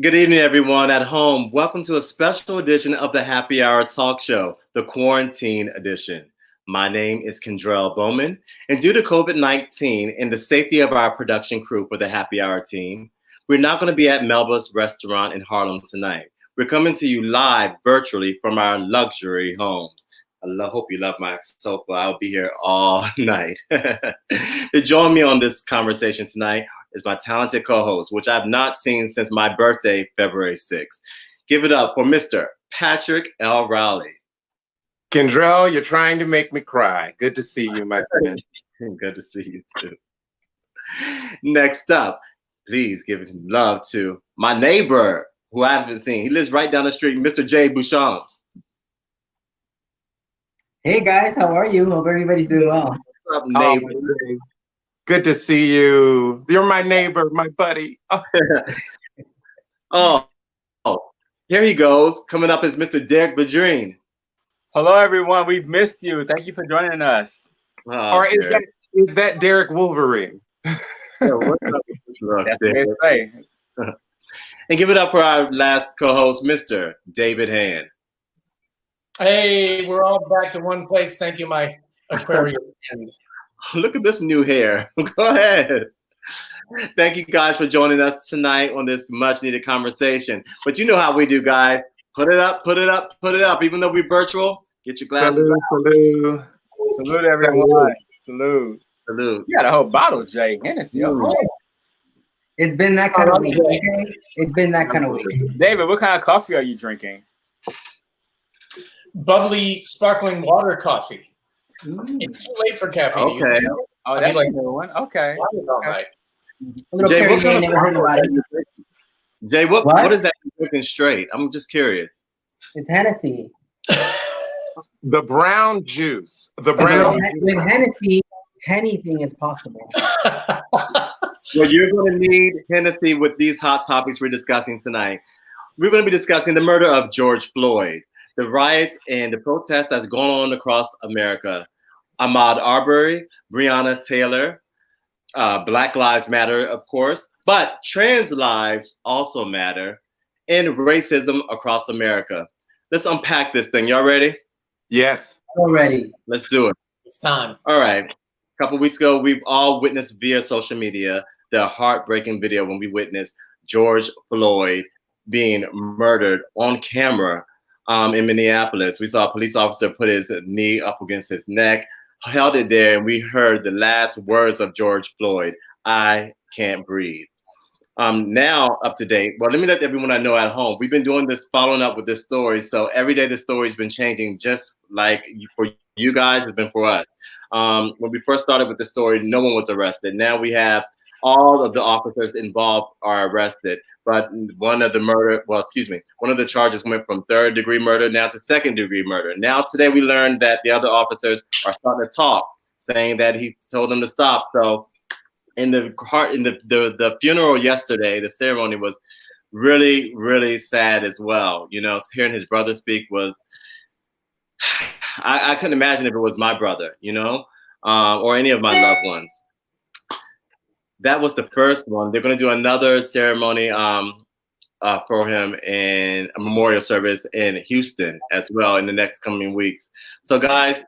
Good evening, everyone at home. Welcome to a special edition of the Happy Hour Talk Show, the Quarantine Edition. My name is Kendrell Bowman, and due to COVID-19 and the safety of our production crew for the Happy Hour team, we're not going to be at Melba's restaurant in Harlem tonight. We're coming to you live virtually from our luxury homes. Hope you love my sofa. I'll be here all night. To join me on this conversation tonight is my talented co-host, which I've not seen since my birthday, February 6th. Give it up for Mr. Patrick L. Rowley. Kendrell, you're trying to make me cry. Good to see you, my friend. Good to see you too. Next up, please give love to my neighbor who I haven't seen. He lives right down the street, Mr. Jay Bouchams. Hey guys, how are you? Hope everybody's doing well. What's up, neighbor? Good to see you. You're my neighbor, my buddy. Oh, here he goes. Coming up is Mr. Derek Badrine. Hello, everyone. We've missed you. Thank you for joining us. Or is that Derek Wolverine? Yeah, what's up? That's the way. And give it up for our last co-host, Mr. David Hand. Hey, we're all back to one place. Thank you, my Aquarius friend. Look at this new hair. Go ahead. Thank you guys for joining us tonight on this much needed conversation. But you know how we do, guys. Put it up, put it up, put it up. Even though we're virtual, get your glasses Salute, salute. Salute, everyone. Salute. Salute. You got a whole bottle, Jay. Hennessy. Okay. It's been that kind of week, okay? It's been that kind of week. David, what kind of coffee are you drinking? Bubbly sparkling water coffee. It's too late for caffeine. Okay. Oh, that's a good one. Okay. All right. A little Jay, Perrier, I never heard about it. Jay, what is that you're drinking straight? I'm just curious. It's Hennessy. The brown juice. The brown With Hennessy, anything is possible. Well, you're going to need Hennessy with these hot topics we're discussing tonight. We're going to be discussing the murder of George Floyd, the riots and the protests that's going on across America. Ahmaud Arbery, Breonna Taylor, Black Lives Matter, of course, but trans lives also matter, and racism across America. Let's unpack this thing. Y'all ready? Yes. Already. Let's do it. It's time. All right. A couple weeks ago, we've all witnessed via social media the heartbreaking video when we witnessed George Floyd being murdered on camera in Minneapolis. We saw a police officer put his knee up against his neck, held it there, and we heard the last words of George Floyd, "I can't breathe." Now up to date. Well, let me let everyone I know at home. We've been doing this, following up with this story. So every day the story's been changing, just like for you guys, it's been for us. When we first started with the story, no one was arrested. Now we have all of the officers involved are arrested, but one of the charges went from third-degree murder now to second-degree murder. Now today we learned that the other officers are starting to talk, saying that he told them to stop. So in the funeral yesterday, the ceremony was really, really sad as well. You know, hearing his brother speak was, I couldn't imagine if it was my brother, you know, or any of my loved ones. That was the first one. They're going to do another ceremony for him in a memorial service in Houston as well in the next coming weeks. So guys,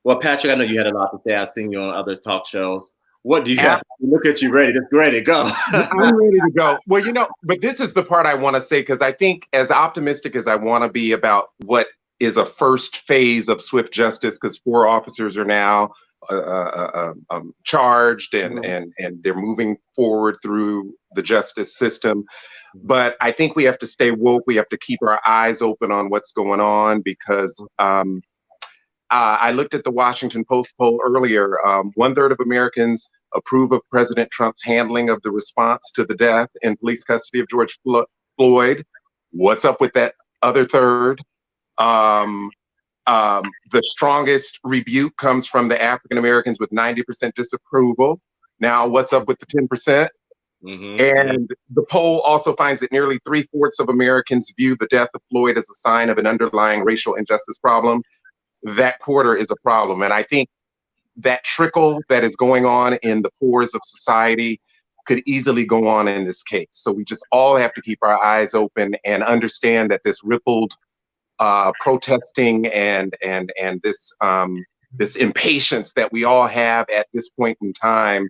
well, Patrick, I know you had a lot to say. I've seen you on other talk shows. What do you have? Look at you, ready. Just ready to go. I'm ready to go. Well, you know, but this is the part I want to say, because I think as optimistic as I want to be about what is a first phase of swift justice, because 4 officers are now charged and they're moving forward through the justice system. But I think we have to stay woke. We have to keep our eyes open on what's going on, because I looked at the Washington Post poll earlier. 1/3 of Americans approve of President Trump's handling of the response to the death in police custody of George Floyd. What's up with that other third? The strongest rebuke comes from the African Americans with 90% disapproval. Now, what's up with the 10%? And the poll also finds that nearly 3/4 of Americans view the death of Floyd as a sign of an underlying racial injustice problem. That quarter is a problem. And I think that trickle that is going on in the pores of society could easily go on in this case. So we just all have to keep our eyes open and understand that this rippled protesting and this impatience that we all have at this point in time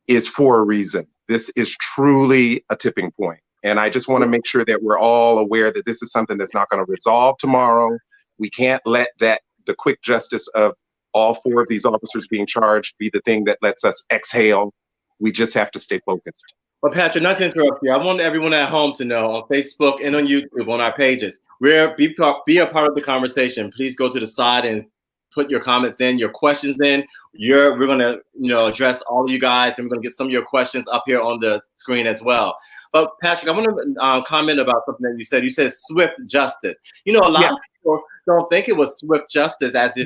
is for a reason. This is truly a tipping point. And I just want to make sure that we're all aware that this is something that's not going to resolve tomorrow. We can't let the quick justice of all 4 of these officers being charged be the thing that lets us exhale. We just have to stay focused. Well, Patrick, not to interrupt you, I want everyone at home to know on Facebook and on YouTube, on our pages, be a part of the conversation. Please go to the side and put your comments in, your questions in. We're going to address all of you guys, and we're going to get some of your questions up here on the screen as well. But Patrick, I want to comment about something that you said. You said swift justice. A lot of people don't think it was swift justice as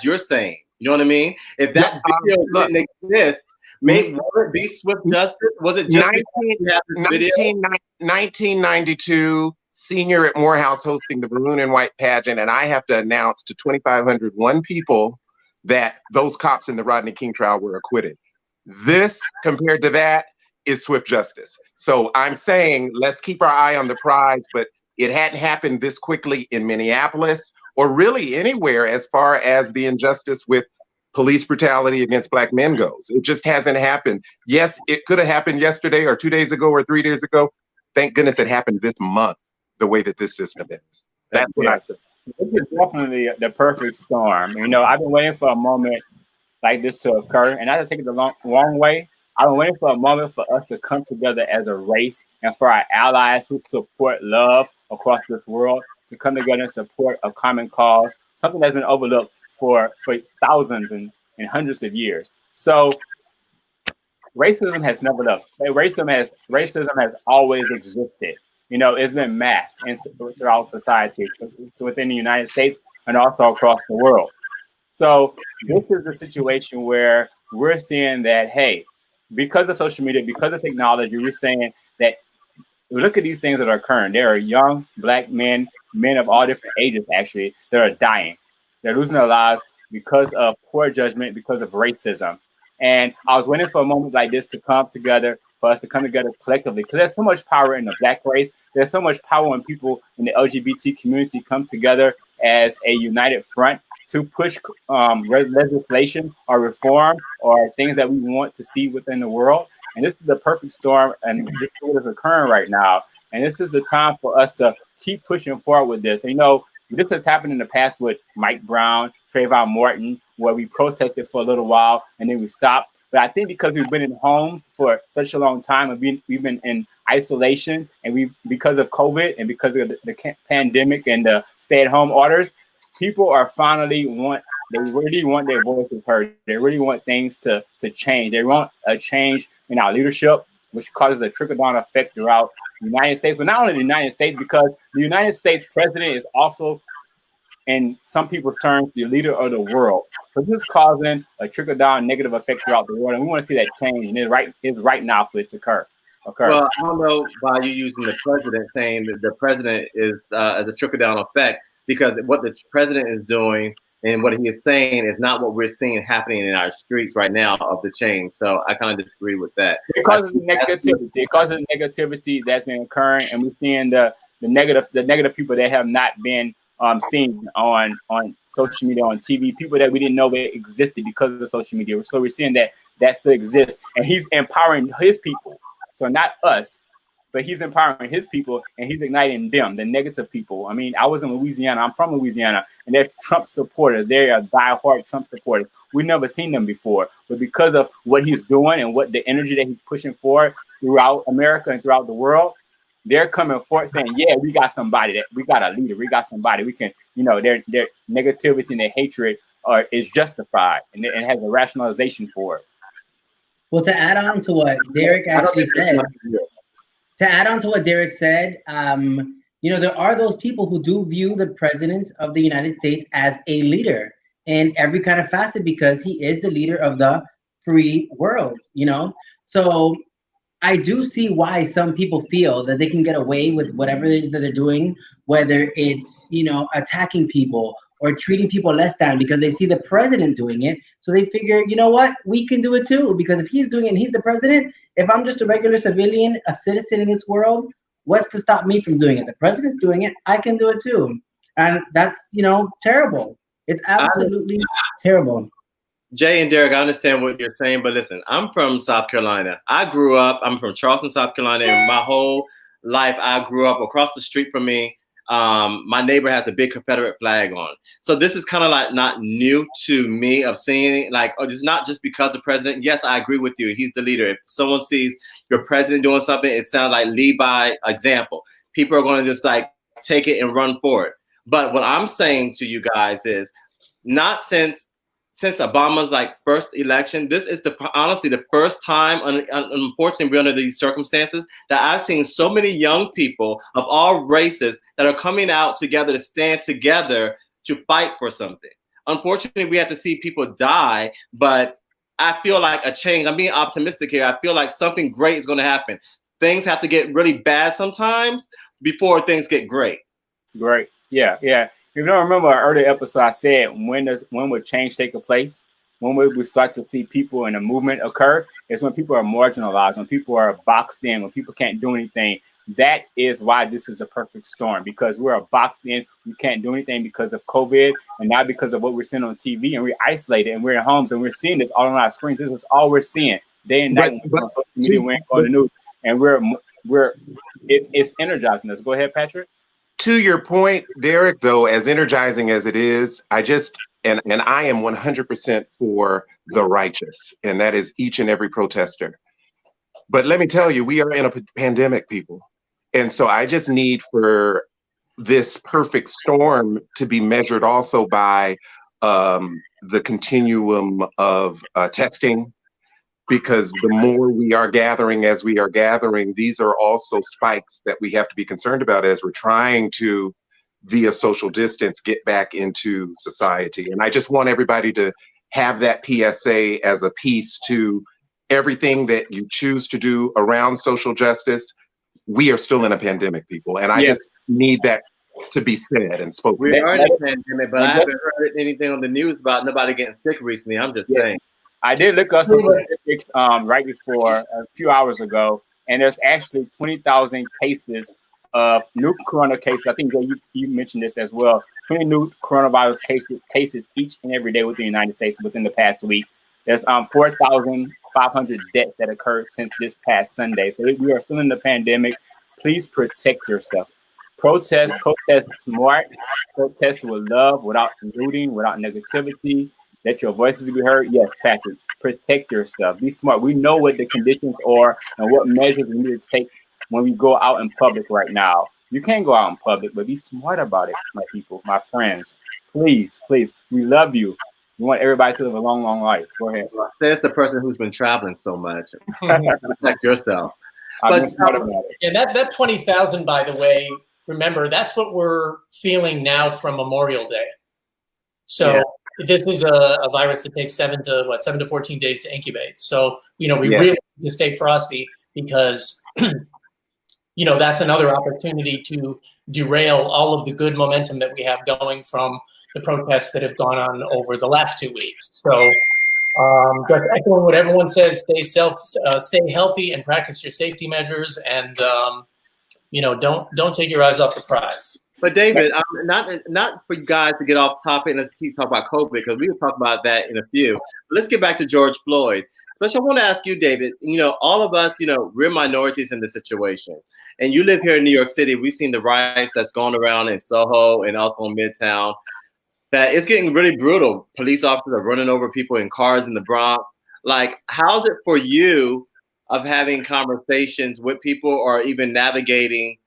you're saying. You know what I mean? If that video didn't exist, would it be swift justice? Was it just 1992, senior at Morehouse hosting the Maroon and White pageant, and I have to announce to 2,501 people that those cops in the Rodney King trial were acquitted. This, compared to that, is swift justice. So I'm saying let's keep our eye on the prize, but it hadn't happened this quickly in Minneapolis or really anywhere as far as the injustice with police brutality against Black men goes. It just hasn't happened. Yes, it could have happened yesterday or 2 days ago or 3 days ago. Thank goodness it happened this month, the way that this system is. That's what I think. This is definitely the perfect storm. I've been waiting for a moment like this to occur, and not to take it the wrong way. I've been waiting for a moment for us to come together as a race and for our allies who support love across this world to come together and support a common cause, something that's been overlooked for thousands and hundreds of years. So racism has never left. Racism has always existed. It's been masked throughout society, within the United States and also across the world. So this is the situation where we're seeing that, hey, because of social media, because of technology, we're saying that look at these things that are occurring. There are young Black men of all different ages, actually, that are dying. They're losing their lives because of poor judgment, because of racism. And I was waiting for a moment like this to come together, for us to come together collectively, because there's so much power in the Black race. There's so much power when people in the LGBT community come together as a united front to push legislation or reform or things that we want to see within the world. And this is the perfect storm, and this is what is occurring right now. And this is the time for us to keep pushing forward with this. And, this has happened in the past with Mike Brown, Trayvon Martin, where we protested for a little while and then we stopped. But I think because we've been in homes for such a long time and we've been in isolation, and because of COVID and because of the pandemic and the stay-at-home orders, people are finally they really want their voices heard. They really want things to change. They want a change in our leadership, which causes a trickle-down effect throughout the United States, but not only the United States, because the United States president is also, in some people's terms, the leader of the world. So this is causing a trickle-down negative effect throughout the world, and we want to see that change, and it's right now for it to occur. Well, I don't know why you're using the president, saying that the president is as a trickle-down effect, because what the president is doing and what he is saying is not what we're seeing happening in our streets right now of the change. So I kind of disagree with that. It causes negativity. It causes negativity that's occurring, and we're seeing the negative people that have not been seen on social media, on TV, people that we didn't know that existed because of social media. So we're seeing that still exists, and he's empowering his people. So not us, but he's empowering his people, and he's igniting them, the negative people. I mean, I was in Louisiana. I'm from Louisiana, and there's Trump supporters. They are diehard Trump supporters. We've never seen them before, but because of what he's doing and what the energy that he's pushing forward throughout America and throughout the world, they're coming forward saying, yeah, we got somebody, we got a leader, we got somebody. We can, their negativity and their hatred is justified, and has a rationalization for it. Well, to add on to what Derek actually said, there are those people who do view the president of the United States as a leader in every kind of facet, because he is the leader of the free world, So I do see why some people feel that they can get away with whatever it is that they're doing, whether it's, attacking people or treating people less than because they see the president doing it. So they figure, you know what, we can do it too. Because if he's doing it and he's the president, if I'm just a regular civilian, a citizen in this world, what's to stop me from doing it? The president's doing it, I can do it too. And that's, you know, terrible. It's absolutely terrible. Jay and Derek, I understand what you're saying, but listen, I'm from South Carolina. I'm from Charleston, South Carolina, and my whole life I grew up across the street from me. My neighbor has a big Confederate flag on. So this is kind of like not new to me of seeing like, oh, it's not just because the president. Yes, I agree with you. He's the leader. If someone sees your president doing something, it sounds like lead by example. People are going to just like take it and run for it. But what I'm saying to you guys is not since Obama's like first election, this is honestly the first time, unfortunately, under these circumstances, that I've seen so many young people of all races that are coming out together to stand together to fight for something. Unfortunately, we have to see people die, but I feel like a change. I'm being optimistic here. I feel like something great is going to happen. Things have to get really bad sometimes before things get great. Great. Yeah. If you don't remember our earlier episode, I said when would change take place? When would we start to see people in a movement occur? It's when people are marginalized, when people are boxed in, when people can't do anything. That is why this is a perfect storm, because we're boxed in. We can't do anything because of COVID and not because of what we're seeing on TV, and we're isolated and we're in homes and we're seeing this all on our screens. This is all we're seeing day and night. On social media, we're on the news, and it's energizing us. Go ahead, Patrick. To your point, Derek, though, as energizing as it is, I am 100% for the righteous, and that is each and every protester. But let me tell you, we are in a pandemic, people. And so I just need for this perfect storm to be measured also by the continuum of testing, because the more we are gathering as we are gathering, these are also spikes that we have to be concerned about as we're trying to, via social distance, get back into society. And I just want everybody to have that PSA as a piece to everything that you choose to do around social justice. We are still in a pandemic, people. And I just need that to be said and spoken. We are in a pandemic, but I haven't heard anything on the news about nobody getting sick recently. I'm just saying. I did look up some statistics right before a few hours ago, and there's actually 20,000 cases of new corona cases. I think you mentioned this as well. 20 new coronavirus cases each and every day within the United States within the past week. There's 4,500 deaths that occurred since this past Sunday. So we are still in the pandemic. Please protect yourself. Protest smart. Protest with love, without looting, without negativity. Let your voices be heard. Yes, Patrick, protect yourself. Be smart. We know what the conditions are and what measures we need to take when we go out in public right now. You can go out in public, but be smart about it, my people, my friends. Please, we love you. We want everybody to live a long, long life. Go ahead. There's the person who's been traveling so much. Protect yourself. Yeah, that 20,000, by the way, remember, that's what we're feeling now from Memorial Day. So this is a virus that takes 7 to 14 days to incubate. So, we really need to stay frosty, because, that's another opportunity to derail all of the good momentum that we have going from the protests that have gone on over the last 2 weeks. So just echoing what everyone says, stay healthy and practice your safety measures, and, don't take your eyes off the prize. But David, not for you guys to get off topic and let's keep talking about COVID, because we will talk about that in a few. But let's get back to George Floyd. But I want to ask you, David, all of us, we're minorities in this situation. And you live here in New York City. We've seen the riots that's gone around in Soho and also in Midtown. That it's getting really brutal. Police officers are running over people in cars in the Bronx. Like, how's it for you of having conversations with people or even navigating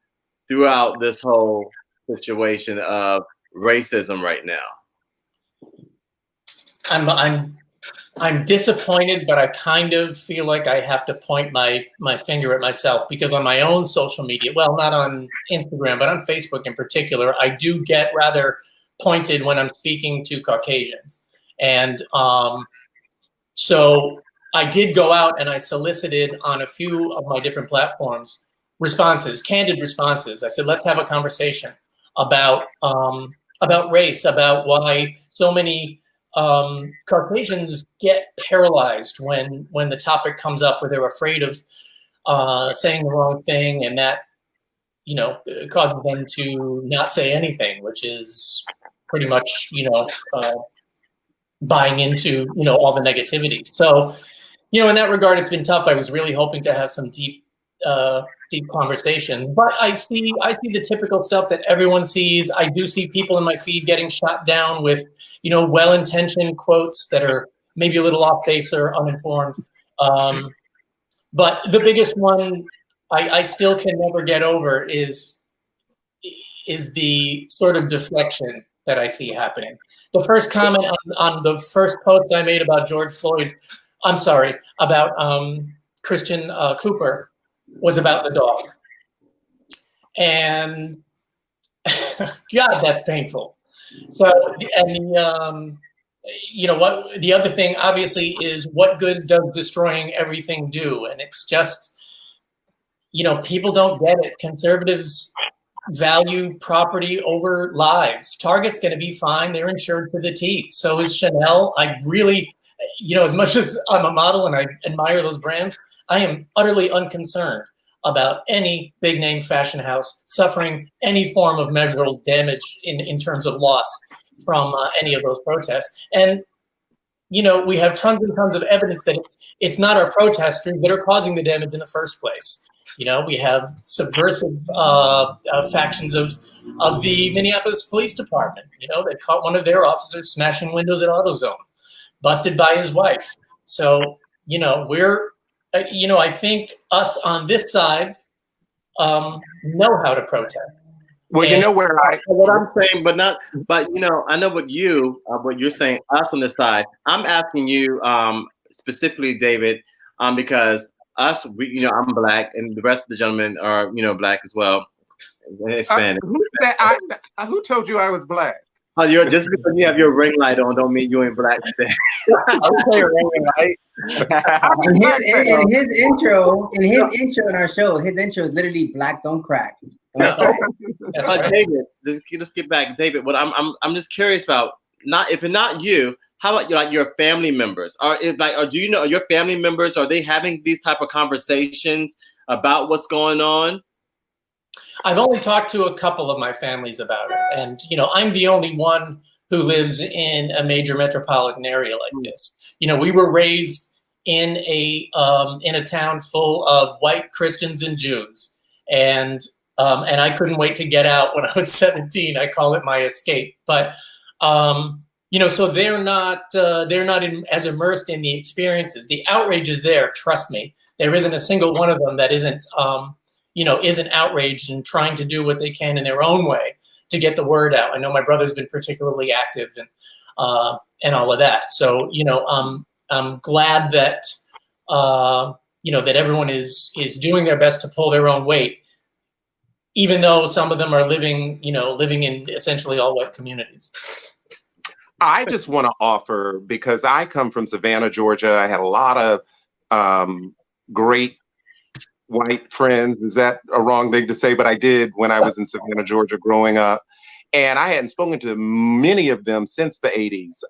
throughout this whole situation of racism right now? I'm disappointed, but I kind of feel like I have to point my finger at myself, because on my own social media, well, not on Instagram, but on Facebook in particular, I do get rather pointed when I'm speaking to Caucasians. And so I did go out and I solicited on a few of my different platforms responses, candid responses. I said, let's have a conversation about race, about why so many Caucasians get paralyzed when the topic comes up, where they're afraid of saying the wrong thing, and that, you know, causes them to not say anything, which is pretty much, you know, buying into, you know, all the negativity. So, you know, in that regard, it's been tough. I was really hoping to have some deep conversations, but I see the typical stuff that everyone sees. I do see people in my feed getting shot down with, you know, well-intentioned quotes that are maybe a little off base or uninformed. But the biggest one I still can never get over is the sort of deflection that I see happening. The first comment on the first post I made about George Floyd, I'm sorry, about Christian Cooper, was about the dog. And God, that's painful. So, and you know what, the other thing obviously is, what good does destroying everything do? And it's just, you know, people don't get it. Conservatives value property over lives. Target's going to be fine. They're insured to the teeth. So is Chanel. I really, you know, as much as I'm a model and I admire those brands, I am utterly unconcerned about any big name fashion house suffering any form of measurable damage in terms of loss from any of those protests. And, you know, we have tons and tons of evidence that it's not our protesters that are causing the damage in the first place. You know, we have subversive factions of the Minneapolis Police Department. You know, they caught one of their officers smashing windows at AutoZone, busted by his wife. So, you know, we're, you know, I think us on this side know how to protest. Well, you know where what I'm saying, but you know, I know what you're saying, us on this side. I'm asking you specifically, David, because us, you know, I'm black, and the rest of the gentlemen are, you know, black as well, Hispanic. Who told you I was black? Oh, you're just because you have your ring light on, don't mean you ain't black today. I would say ring light. in his intro in our show, his intro is literally "Black Don't Crack." David, let's get back, David. What I'm just curious about, if it's not you, how about your family members? Or do you know, your family members, are they having these type of conversations about what's going on? I've only talked to a couple of my families about it, and you know, I'm the only one who lives in a major metropolitan area like this. You know, we were raised in a town full of white Christians and Jews, and I couldn't wait to get out when I was 17. I call it my escape. But you know, so they're not as immersed in the experiences. The outrage is there. Trust me, there isn't a single one of them that isn't outraged and trying to do what they can in their own way to get the word out. I know my brother's been particularly active and all of that. So, you know, I'm glad that, you know, that everyone is doing their best to pull their own weight, even though some of them are living in essentially all white communities. I just want to offer, because I come from Savannah, Georgia. I had a lot of great white friends. Is that a wrong thing to say? But I did when I was in Savannah, Georgia, growing up. And I hadn't spoken to many of them since the 80s.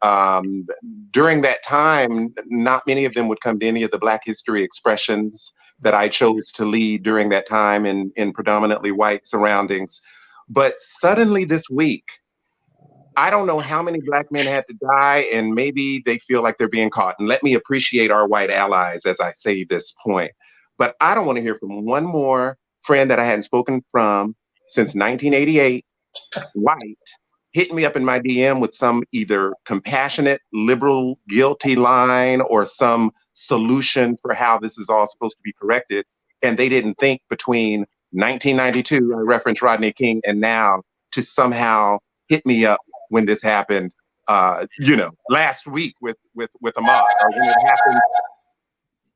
During that time, not many of them would come to any of the Black History expressions that I chose to lead during that time in predominantly white surroundings. But suddenly this week, I don't know how many Black men had to die, and maybe they feel like they're being caught. And let me appreciate our white allies as I say this point. But I don't want to hear from one more friend that I hadn't spoken from since 1988, white, hitting me up in my DM with some either compassionate, liberal, guilty line or some solution for how this is all supposed to be corrected. And they didn't think between 1992, I referenced Rodney King, and now to somehow hit me up when this happened, you know, last week with Ahmaud, or when it happened.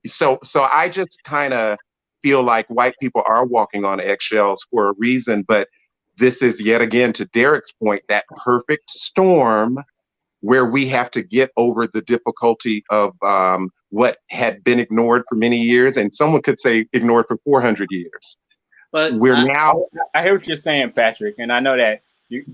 So I just kind of feel like white people are walking on eggshells for a reason, but this is yet again, to Derek's point, that perfect storm where we have to get over the difficulty of what had been ignored for many years, and someone could say ignored for 400 years. But we're now. I hear what you're saying, Patrick, and I know that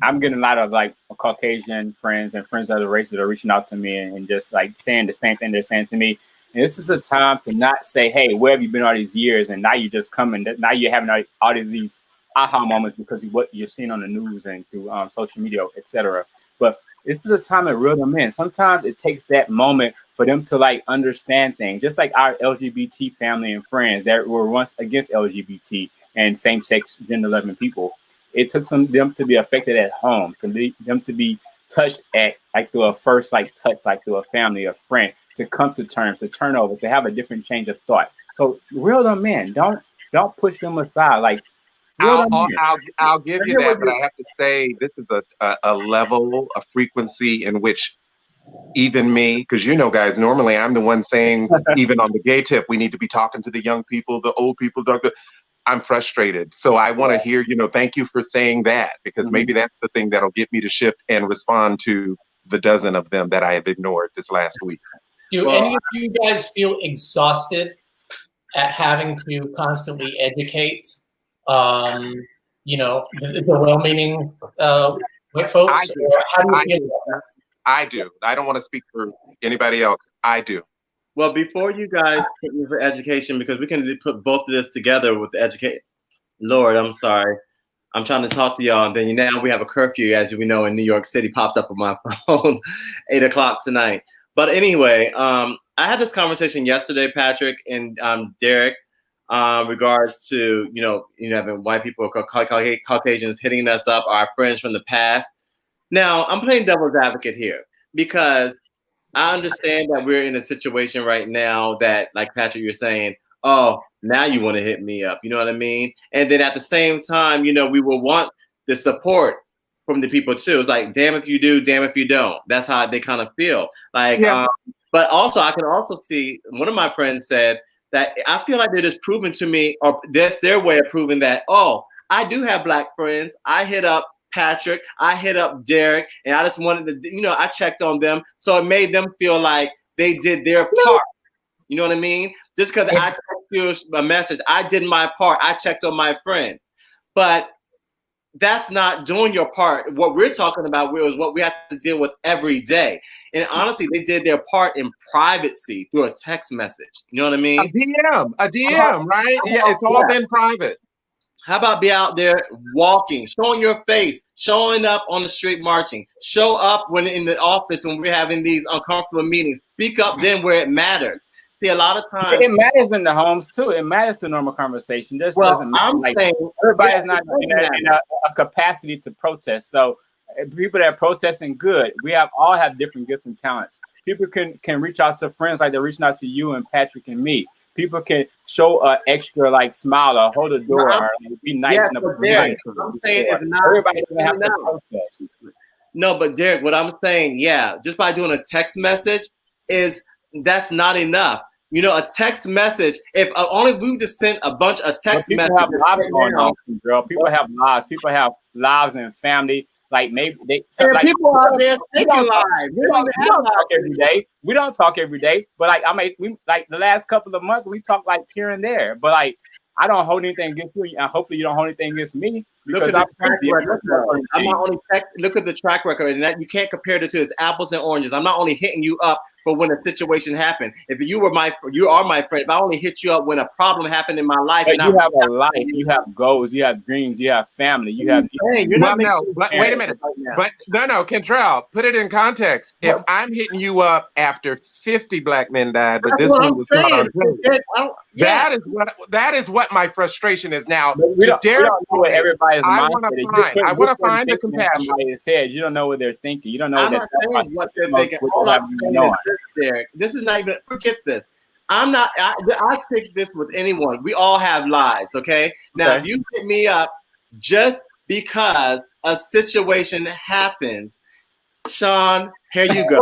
I'm getting a lot of like Caucasian friends and friends of other races that are reaching out to me and just like saying the same thing they're saying to me. And this is a time to not say, hey, where have you been all these years? And now you're just coming. Now you're having all these aha moments because of what you're seeing on the news and through social media, etc. But this is a time to reel them in. Sometimes it takes that moment for them to like understand things, just like our LGBT family and friends that were once against LGBT and same-sex gender-loving people. It took them to be affected at home, them to be touched at like through a first like touch, like through a family, a friend, to come to terms, to turn over, to have a different change of thought. So reel them in. Don't push them aside. Like I'll give you that, but I have to say this is a level, a frequency in which even me, because you know, guys, normally I'm the one saying, even on the gay tip, we need to be talking to the young people, the old people, doctor. I'm frustrated. So I want to hear, thank you for saying that, because maybe that's the thing that'll get me to shift and respond to the dozen of them that I have ignored this last week. Do any of you guys feel exhausted at having to constantly educate, the well-meaning white folks? How do you feel about that? I do. I don't want to speak for anybody else. I do. Well, before you guys take me for education, because we can put both of this together with the educate. Lord, I'm sorry. I'm trying to talk to y'all, and then now we have a curfew, as we know, in New York City, popped up on my phone, 8 o'clock tonight. But anyway, I had this conversation yesterday, Patrick and Derek, regards to having white people, Caucasians hitting us up, our friends from the past. Now, I'm playing devil's advocate here because I understand that we're in a situation right now that, like Patrick, you're saying, oh, now you want to hit me up. You know what I mean? And then at the same time, we will want the support from the people too. It's like, damn if you do, damn if you don't. That's how they kind of feel. Like, but also I can also see one of my friends said that I feel like they're just proving to me, or that's their way of proving that, oh, I do have black friends. I hit up Patrick, I hit up Derek, and I just wanted to, I checked on them. So it made them feel like they did their part. You know what I mean? Just because I texted you a message, I did my part. I checked on my friend. But that's not doing your part. What we're talking about is what we have to deal with every day. And honestly, they did their part in privacy through a text message. You know what I mean? A DM, right? Yeah, it's all been private. How about be out there walking, showing your face, showing up on the street marching, show up when in the office when we're having these uncomfortable meetings, speak up then where it matters. See, a lot of times it matters in the homes too. It matters to normal conversation. Just doesn't matter. Like, everybody's not in a capacity to protest. So people that are protesting, good. We all have different gifts and talents. People can reach out to friends like they're reaching out to you and Patrick and me. People can show an extra smile or hold a door or be nice. I'm saying it's not. Everybody doesn't have to protest. No, but Derek, what I'm saying, just by doing a text message that's not enough. A text message. If only we just sent a bunch of text messages. People have lives going on, girl. People have lives. People have lives and family. Like maybe people out there taking lives. We don't talk every day. We don't talk every day. But we the last couple of months we talk here and there. But I don't hold anything against you, and hopefully you don't hold anything against me. Because I'm not only look at the track record, and that you can't compare the two. It's apples and oranges. I'm not only hitting you up for when a situation happened. If you are my friend. If I only hit you up when a problem happened in my life, but you have a life, you have goals, you have dreams, you have family, you have. Wait a minute. But no, Kentrell, put it in context. If I'm hitting you up after 50 black men died, but this one was not on tape, that is what my frustration is now. We don't know what everybody's I want to find the compassion. You don't know what they're thinking. You don't know what they're thinking. All I'm saying is Derek, this is not even, forget this. I take this with anyone. We all have lives, okay? Now, if you hit me up just because a situation happens, Sean, here you go.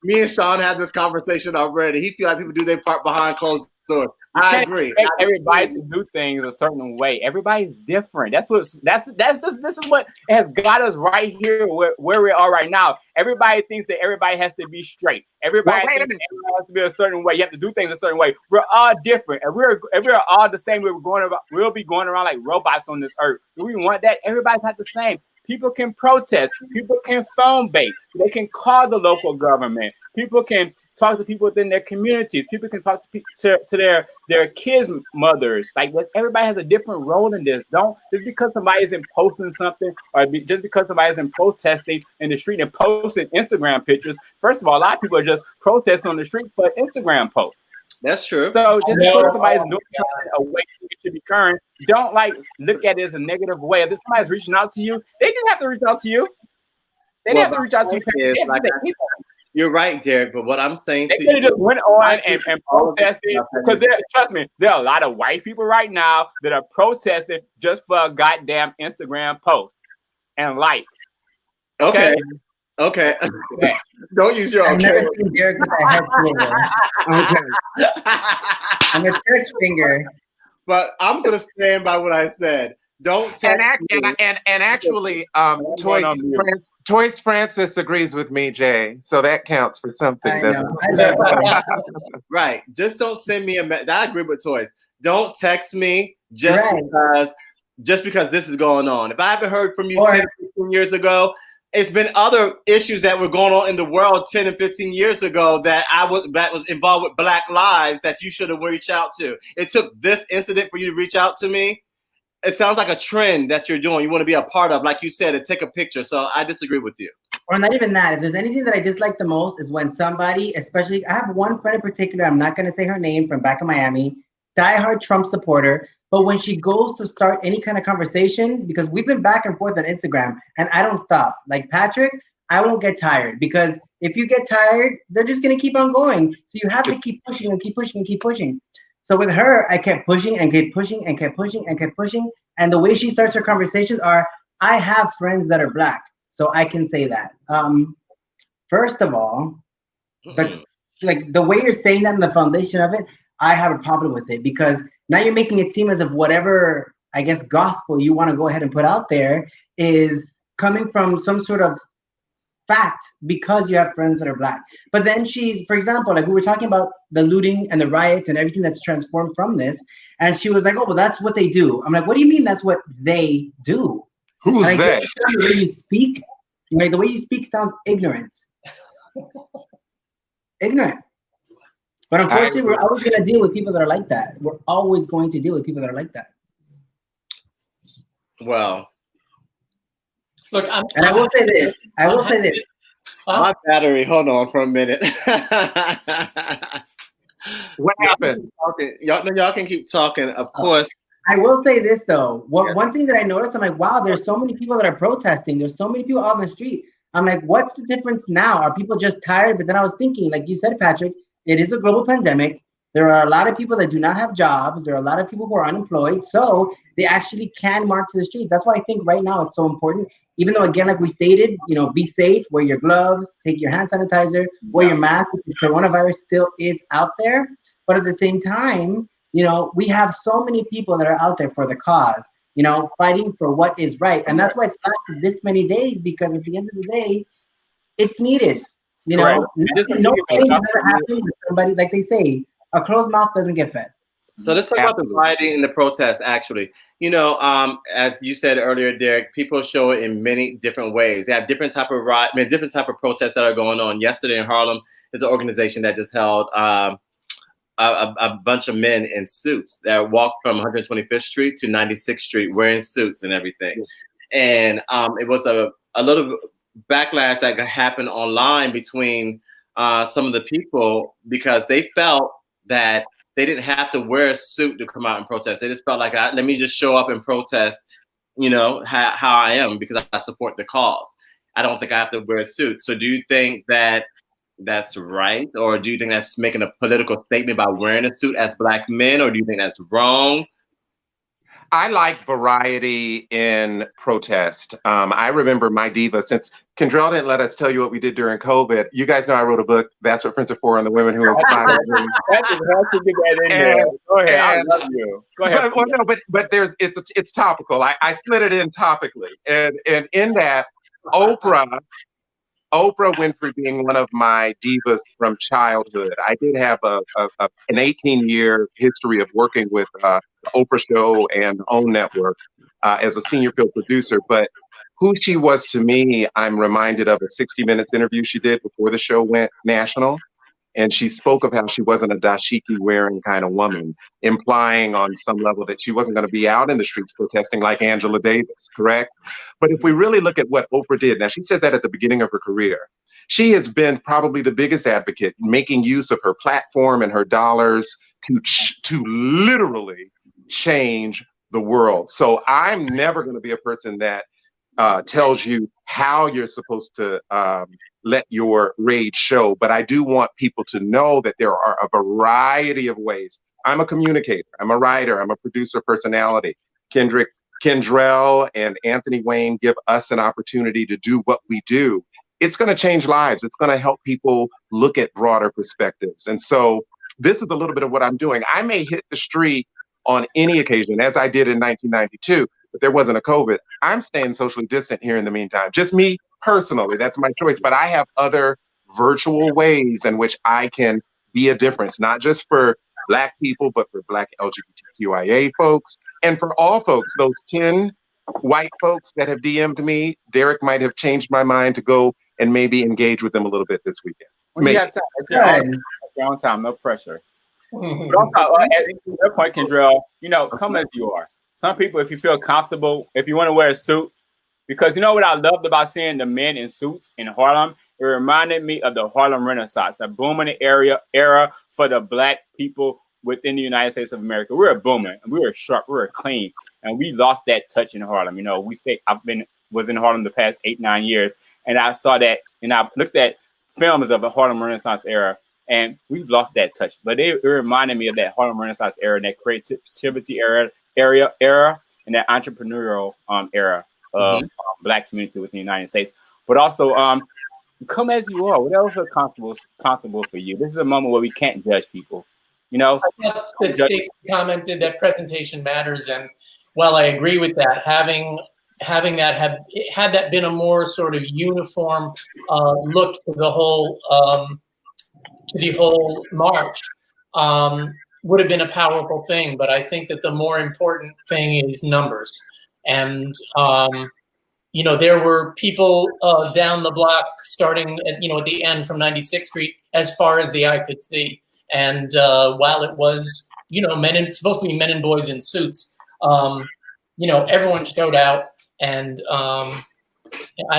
me and Sean had this conversation already. He feel like people do their part behind closed doors. I agree. Expect everybody to do things a certain way. Everybody's different. This is what has got us right here where we are right now. Everybody thinks that everybody has to be straight. Everybody thinks that everybody has to be a certain way. You have to do things a certain way. We're all different, and if we're all the same, we'll be going around like robots on this earth. Do we want that? Everybody's not the same. People can protest. People can phone bait. They can call the local government. People can talk to people within their communities. People can talk to their kids' mothers. Like, everybody has a different role in this. Don't just because somebody isn't posting something, or just because somebody isn't protesting in the street and posting Instagram pictures. First of all, a lot of people are just protesting on the streets for Instagram posts. That's true. So just because somebody's doing a way it should be current, don't look at it as a negative way. If somebody's reaching out to you, they didn't have to reach out to you. They didn't have to reach out to you. You're right, Derek. But what I'm saying they could have just went on and protested, because trust me, there are a lot of white people right now that are protesting just for a goddamn Instagram post and like. Okay. Don't use your. I've never seen Derek with a head swivel. I'm a church finger. But I'm gonna stand by what I said. Don't and actually, Toys Francis agrees with me, Jay. So that counts for something. Right. Just don't send me a message. I agree with Toys. Don't text me just because this is going on. If I haven't heard from you 10, 15 years ago, it's been other issues that were going on in the world 10 and 15 years ago that was involved with Black lives that you should have reached out to. It took this incident for you to reach out to me. It sounds like a trend that you're doing. You want to be a part of, like you said, to take a picture. So I disagree with you. Or not even that. If there's anything that I dislike the most is when somebody, especially, I have one friend in particular, I'm not going to say her name, from back in Miami, diehard Trump supporter. But when she goes to start any kind of conversation, because we've been back and forth on Instagram and I don't stop. Like Patrick, I won't get tired, because if you get tired, they're just going to keep on going. So you have to keep pushing and keep pushing and keep pushing. So with her, I kept pushing and kept pushing and kept pushing and kept pushing. And the way she starts her conversations are, I have friends that are Black, so I can say that. First of all, the way you're saying that in the foundation of it, I have a problem with it, because now you're making it seem as if whatever, I guess, gospel you want to go ahead and put out there is coming from some sort of fact because you have friends that are Black. But then she's, for example, like we were talking about the looting and the riots and everything that's transformed from this, and she was like, oh, well, that's what they do. I'm like, what do you mean that's what they do? Who's like, they? The way you speak, like the way you speak sounds ignorant. Ignorant. But unfortunately, we're always going to deal with people that are like that. We're always going to deal with people that are like that. Well, look, and I will say this. My battery. Hold on for a minute. What happened? Y'all can keep talking. Of course. I will say this though. One thing that I noticed, I'm like, wow, there's so many people that are protesting. There's so many people out on the street. I'm like, what's the difference now? Are people just tired? But then I was thinking, like you said, Patrick, it is a global pandemic. There are a lot of people that do not have jobs. There are a lot of people who are unemployed. So they actually can march to the streets. That's why I think right now it's so important. Even though, again, like we stated, be safe, wear your gloves, take your hand sanitizer, wear your mask, because coronavirus still is out there. But at the same time, we have so many people that are out there for the cause, fighting for what is right. And that's why it's lasted this many days, because at the end of the day, it's needed. No change ever happened with somebody, like they say, a closed mouth doesn't get fed. So let's talk about the rioting and the protest, actually. As you said earlier, Derek, people show it in many different ways. They have different type of different type of protests that are going on. Yesterday in Harlem, there's an organization that just held a bunch of men in suits that walked from 125th Street to 96th Street wearing suits and everything. And it was a little backlash that happened online between some of the people, because they felt that they didn't have to wear a suit to come out and protest. They just felt like, let me just show up and protest, how I am, because I support the cause. I don't think I have to wear a suit. So do you think that that's right? Or do you think that's making a political statement by wearing a suit as Black men? Or do you think that's wrong? I like variety in protest. I remember my diva, since Kendrell didn't let us tell you what we did during COVID. You guys know I wrote a book, That's What Friends Are For, on the women who inspired me. That's just had to get that in there. Go ahead, I love you. Go ahead. Well, no, but it's topical. I split it in topically, and in that, Oprah Winfrey being one of my divas from childhood. I did have an 18-year history of working with the Oprah Show and OWN Network as a senior field producer. But who she was to me, I'm reminded of a 60 Minutes interview she did before the show went national. And she spoke of how she wasn't a dashiki wearing kind of woman, implying on some level that she wasn't going to be out in the streets protesting like Angela Davis, correct? But if we really look at what Oprah did, now she said that at the beginning of her career, she has been probably the biggest advocate, making use of her platform and her dollars to literally change the world. So I'm never going to be a person that tells you how you're supposed to let your rage show. But I do want people to know that there are a variety of ways. I'm a communicator, I'm a writer, I'm a producer personality. Kendrell and Anthony Wayne give us an opportunity to do what we do. It's going to change lives. It's going to help people look at broader perspectives. And so this is a little bit of what I'm doing. I may hit the street on any occasion, as I did in 1992, but there wasn't a COVID. I'm staying socially distant here in the meantime. Just me personally, that's my choice. But I have other virtual ways in which I can be a difference, not just for Black people, but for Black LGBTQIA folks, and for all folks. Those 10 white folks that have DM'd me, Derek might have changed my mind to go and maybe engage with them a little bit this weekend. When you have time, if you're on time, no pressure. But also, at that point, Kendrell, come as you are. Some people, if you feel comfortable, if you want to wear a suit, because you know what I loved about seeing the men in suits in Harlem? It reminded me of the Harlem Renaissance, a booming era for the Black people within the United States of America. We were booming, and we were sharp, we were clean, and we lost that touch in Harlem. Was in Harlem the past 8-9 years, and I saw that, and I looked at films of the Harlem Renaissance era, and we've lost that touch. But it reminded me of that Harlem Renaissance era, and that creativity era, and that entrepreneurial era of Black community within the United States. But also, come as you are, whatever feels comfortable for you. This is a moment where we can't judge people. I thought that Stacey commented that presentation matters, and while I agree with that, having that had that been a more sort of uniform look to the whole march, would have been a powerful thing. But I think that the more important thing is numbers. And, there were people down the block starting at the end from 96th Street as far as the eye could see. And while it was, supposed to be men and boys in suits, everyone showed out. And I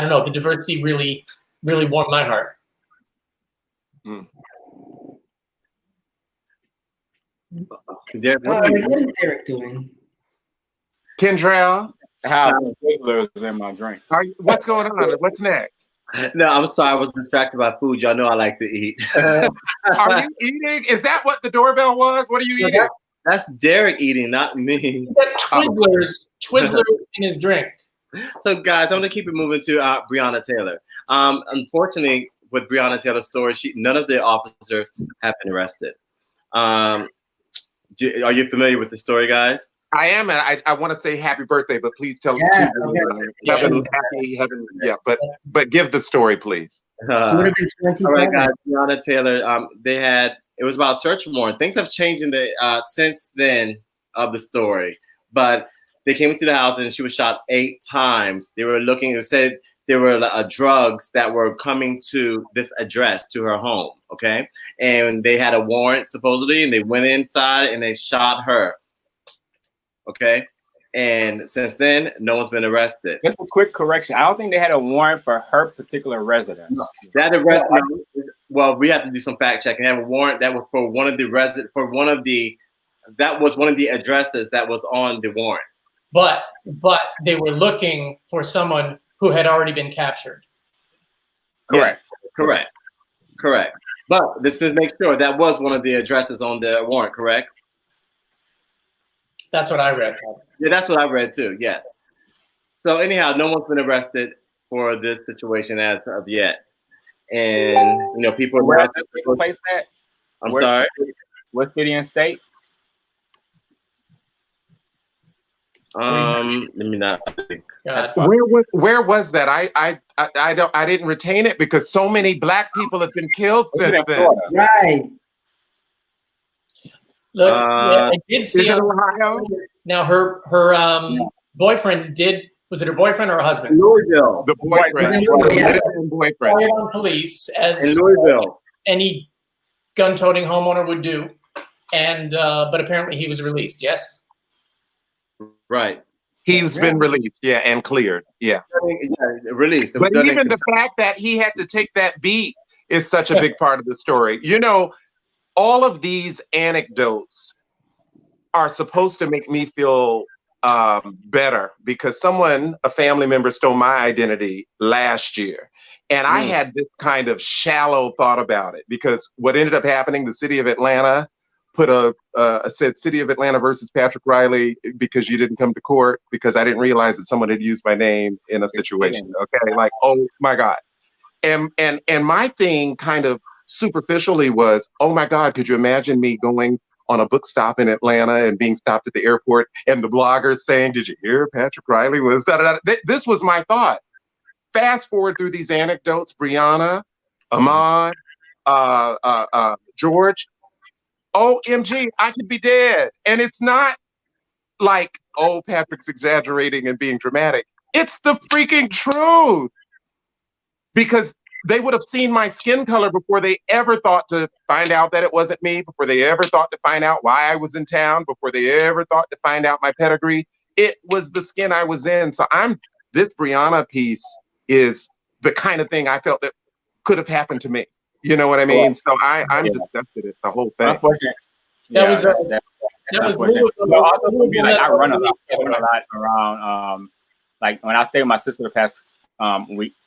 don't know, the diversity really, really warmed my heart. What is Derek doing? Kendrell, Twizzlers in my drink. What's going on? What's next? No, I'm sorry. I was distracted by food. Y'all know I like to eat. Are you eating? Is that what the doorbell was? What are you eating? That's Derek eating, not me. Twizzlers in his drink. So, guys, I'm going to keep it moving to Breonna Taylor. Unfortunately, with Breonna Taylor's story, none of the officers have been arrested. Are you familiar with the story, guys? I am, and I want to say happy birthday, but please tell me. But give the story, please. Would have been 27. All right, guys. Breonna Taylor. It was about a search warrant. Things have changed in the since then of the story, but they came into the house and she was shot 8 times. They were looking. It said there were drugs that were coming to this address, to her home. Okay, and they had a warrant supposedly, and they went inside and they shot her. Okay, and since then, no one's been arrested. Just a quick correction. I don't think they had a warrant for her particular residence. Well, we have to do some fact checking. They have a warrant that was for one of the that was one of the addresses that was on the warrant. But they were looking for someone who had already been captured. Correct. But this is make sure that was one of the addresses on the warrant, correct? That's what I read. Yeah, that's what I read too. Yes. So anyhow, no one's been arrested for this situation as of yet, and people are Where now. is this taking place at? I'm sorry. What city and state? Let me not think. Where was that? I didn't retain it because so many Black people have been killed since then. Right. Look, I did see Is it Ohio? now her boyfriend was it her boyfriend or her husband? Louisville. The boyfriend. Boyfriend. Fired on police as In Louisville. Any gun-toting homeowner would do, and but apparently he was released. Yes. Right. He's been released, yeah, and cleared, yeah. Released. But even the fact that he had to take that beat is such a big part of the story. All of these anecdotes are supposed to make me feel better because a family member stole my identity last year. And I had this kind of shallow thought about it because what ended up happening, the city of Atlanta put said City of Atlanta versus Patrick Riley because you didn't come to court because I didn't realize that someone had used my name in a situation. Okay, like, oh my God. And my thing kind of superficially was, oh my God, could you imagine me going on a book stop in Atlanta and being stopped at the airport and the bloggers saying, did you hear Patrick Riley was da-da-da? This was my thought. Fast forward through these anecdotes, Breonna, Ahmaud, George, OMG, I could be dead. And it's not like, oh, Patrick's exaggerating and being dramatic. It's the freaking truth. Because they would have seen my skin color before they ever thought to find out that it wasn't me, before they ever thought to find out why I was in town, before they ever thought to find out my pedigree. It was the skin I was in. So this Breonna piece is the kind of thing I felt that could have happened to me. You know what I mean? So I'm disgusted at the whole thing. Unfortunate. That was unfortunate. But also for me, like I run a lot around. Like when I stayed with my sister the past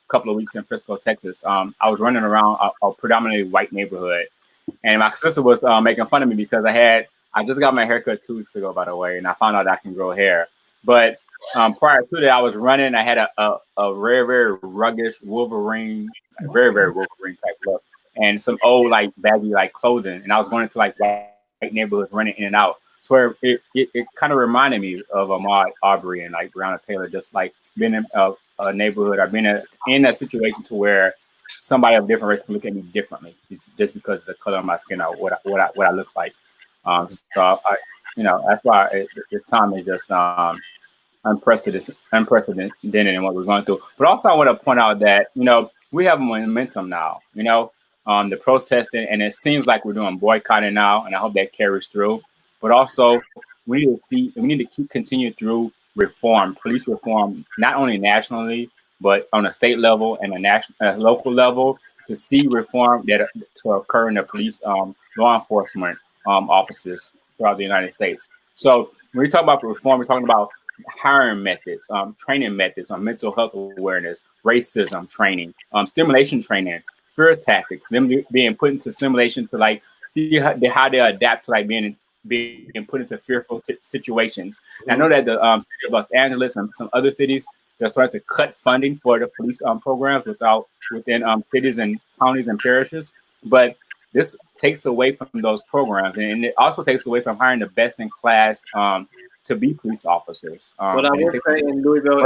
couple of weeks in Frisco, Texas, I was running around a predominantly white neighborhood, and my sister was making fun of me because I just got my haircut 2 weeks ago, by the way, and I found out I can grow hair. But prior to that, I was running. I had a very, very rugged Wolverine, very, very Wolverine type look, and some old like baggy like clothing, and I was going into like white neighborhoods, running in and out. So it kind of reminded me of Ahmaud Arbery and like Breonna Taylor, just like being in a neighborhood or being in a situation to where somebody of different race can look at me differently just because of the color of my skin or what I look like. So that's why this time is just unprecedented in what we're going through. But also I want to point out that we have momentum now. The protesting, and it seems like we're doing boycotting now, and I hope that carries through. But also, we need to keep continuing through reform, police reform, not only nationally, but on a state level and a local level, to see reform to occur in the police, law enforcement offices throughout the United States. So when we talk about reform, we're talking about hiring methods, training methods on mental health awareness, racism training, stimulation training, fear tactics, them being put into simulation to like see how they adapt to like being put into fearful situations. And I know that the city of Los Angeles and some other cities, they're starting to cut funding for the police programs within cities and counties and parishes. But this takes away from those programs, and it also takes away from hiring the best in class to be police officers. What I would say in Louisville,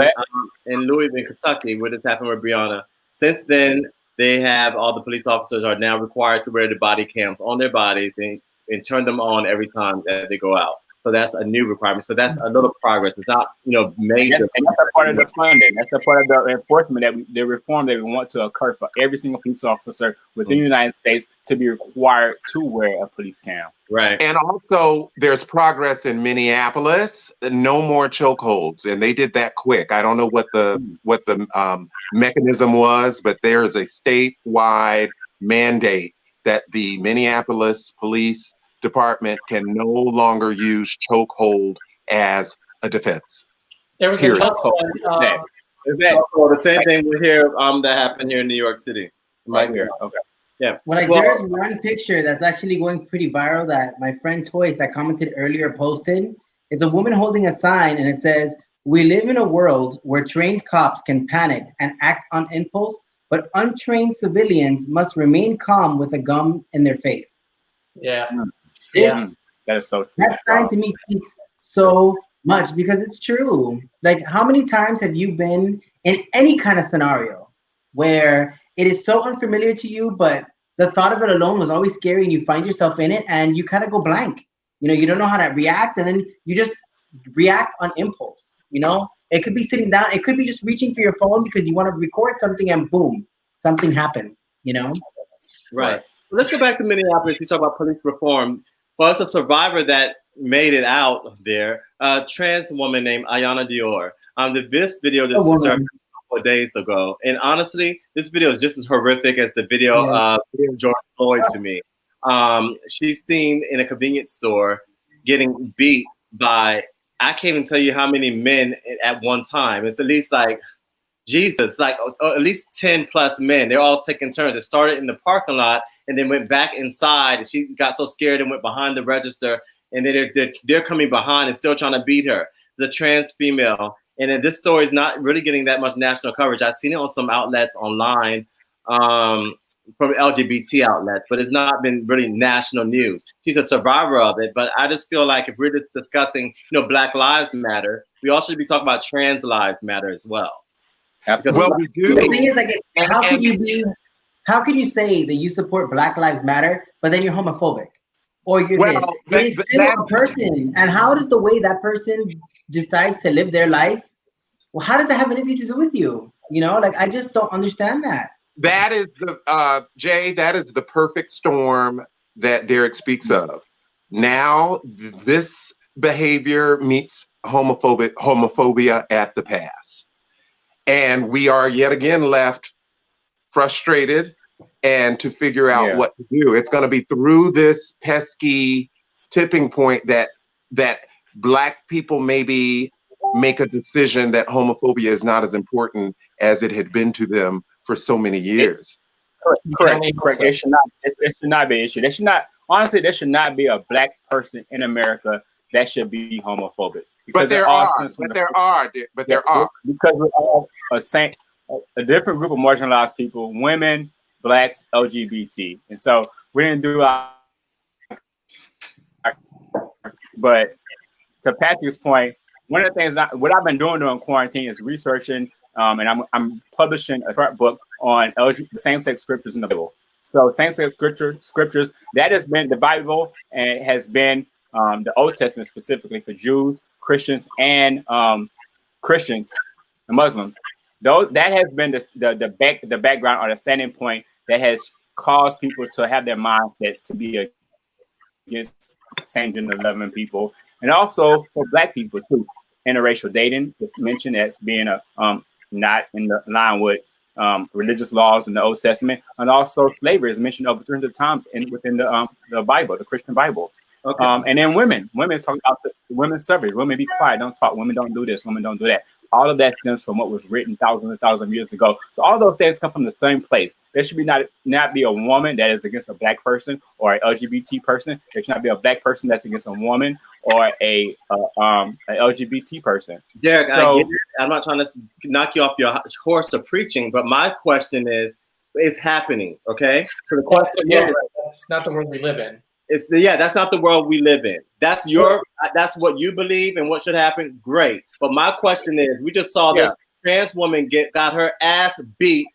Kentucky, where this happened with Breonna, since then they have all the police officers are now required to wear the body cams on their bodies and turn them on every time that they go out. So that's a new requirement. So that's a little progress. It's not, major. And that's a part of the funding. That's a part of the enforcement the reform that we want to occur for every single police officer within the United States to be required to wear a police cam. Right. And also there's progress in Minneapolis, no more chokeholds. And they did that quick. I don't know what the mechanism was, but there is a statewide mandate that the Minneapolis Police Department can no longer use chokehold as a defense. There was a chokehold. The same thing we hear that happened here in New York City. Right here. Okay. Yeah. There's one picture that's actually going pretty viral that my friend Toys that commented earlier posted. It's a woman holding a sign, and it says, "We live in a world where trained cops can panic and act on impulse, but untrained civilians must remain calm with a gun in their face." Yeah. This, That is so true. that sign to me speaks so much because it's true. Like, how many times have you been in any kind of scenario where it is so unfamiliar to you, but the thought of it alone was always scary, and you find yourself in it and you kind of go blank? You don't know how to react, and then you just react on impulse. It could be sitting down, it could be just reaching for your phone because you want to record something, and boom, something happens. Right. Let's go back to Minneapolis. You talk about police reform. Well, it's a survivor that made it out there. A trans woman named Ayana Dior. This video just surfaced a couple of days ago, and honestly, this video is just as horrific as the video of George Floyd to me. She's seen in a convenience store getting beat by, I can't even tell you how many men at one time. It's at least like, Jesus, like at least 10 plus men. They're all taking turns. It started in the parking lot and then went back inside. She got so scared and went behind the register. And then they're coming behind and still trying to beat her. The trans female. And then this story is not really getting that much national coverage. I've seen it on some outlets online, from LGBT outlets, but it's not been really national news. She's a survivor of it. But I just feel like if we're just discussing, Black Lives Matter, we also should be talking about trans lives matter as well. Absolutely. Well, we do. The thing is, like, how can you say that you support Black Lives Matter, but then you're homophobic? Or you're this? It is still a person. And how does the way that person decides to live their life, well, how does that have anything to do with you? I just don't understand that. That is Jay, that is the perfect storm that Derek speaks of. Now, this behavior meets homophobia at the pass. And we are yet again left frustrated and to figure out what to do. It's going to be through this pesky tipping point that Black people maybe make a decision that homophobia is not as important as it had been to them for so many years. Correct. It should not be an issue. There should not be a Black person in America that should be homophobic. But there are. Because we're all a different group of marginalized people, women, Blacks, LGBT. And so we didn't do but to Patrick's point, one of the things what I've been doing during quarantine is researching, and I'm publishing a short book on same-sex scriptures in the Bible. So same-sex scriptures, that has been the Bible, and it has been the Old Testament specifically for Jews, Christians, and Muslims. Though that has been the background or the standing point that has caused people to have their mindsets to be against same-gender loving people, and also for Black people too. Interracial dating is mentioned as being not in the line with religious laws in the Old Testament, and also slavery is mentioned over 300 times within the Bible, the Christian Bible. Okay. And then women is talking about women's suffrage. Women be quiet, don't talk. Women don't do this. Women don't do that. All of that stems from what was written thousands and thousands of years ago. So all those things come from the same place. There should be not be a woman that is against a Black person or an LGBT person. There should not be a Black person that's against a woman or a LGBT person. Derek, I get it. I'm not trying to knock you off your horse of preaching, but my question is, it's happening, okay? So the question is, that's not the world we live in. That's not the world we live in. That's what you believe and what should happen. Great. But my question is, we just saw this trans woman got her ass beat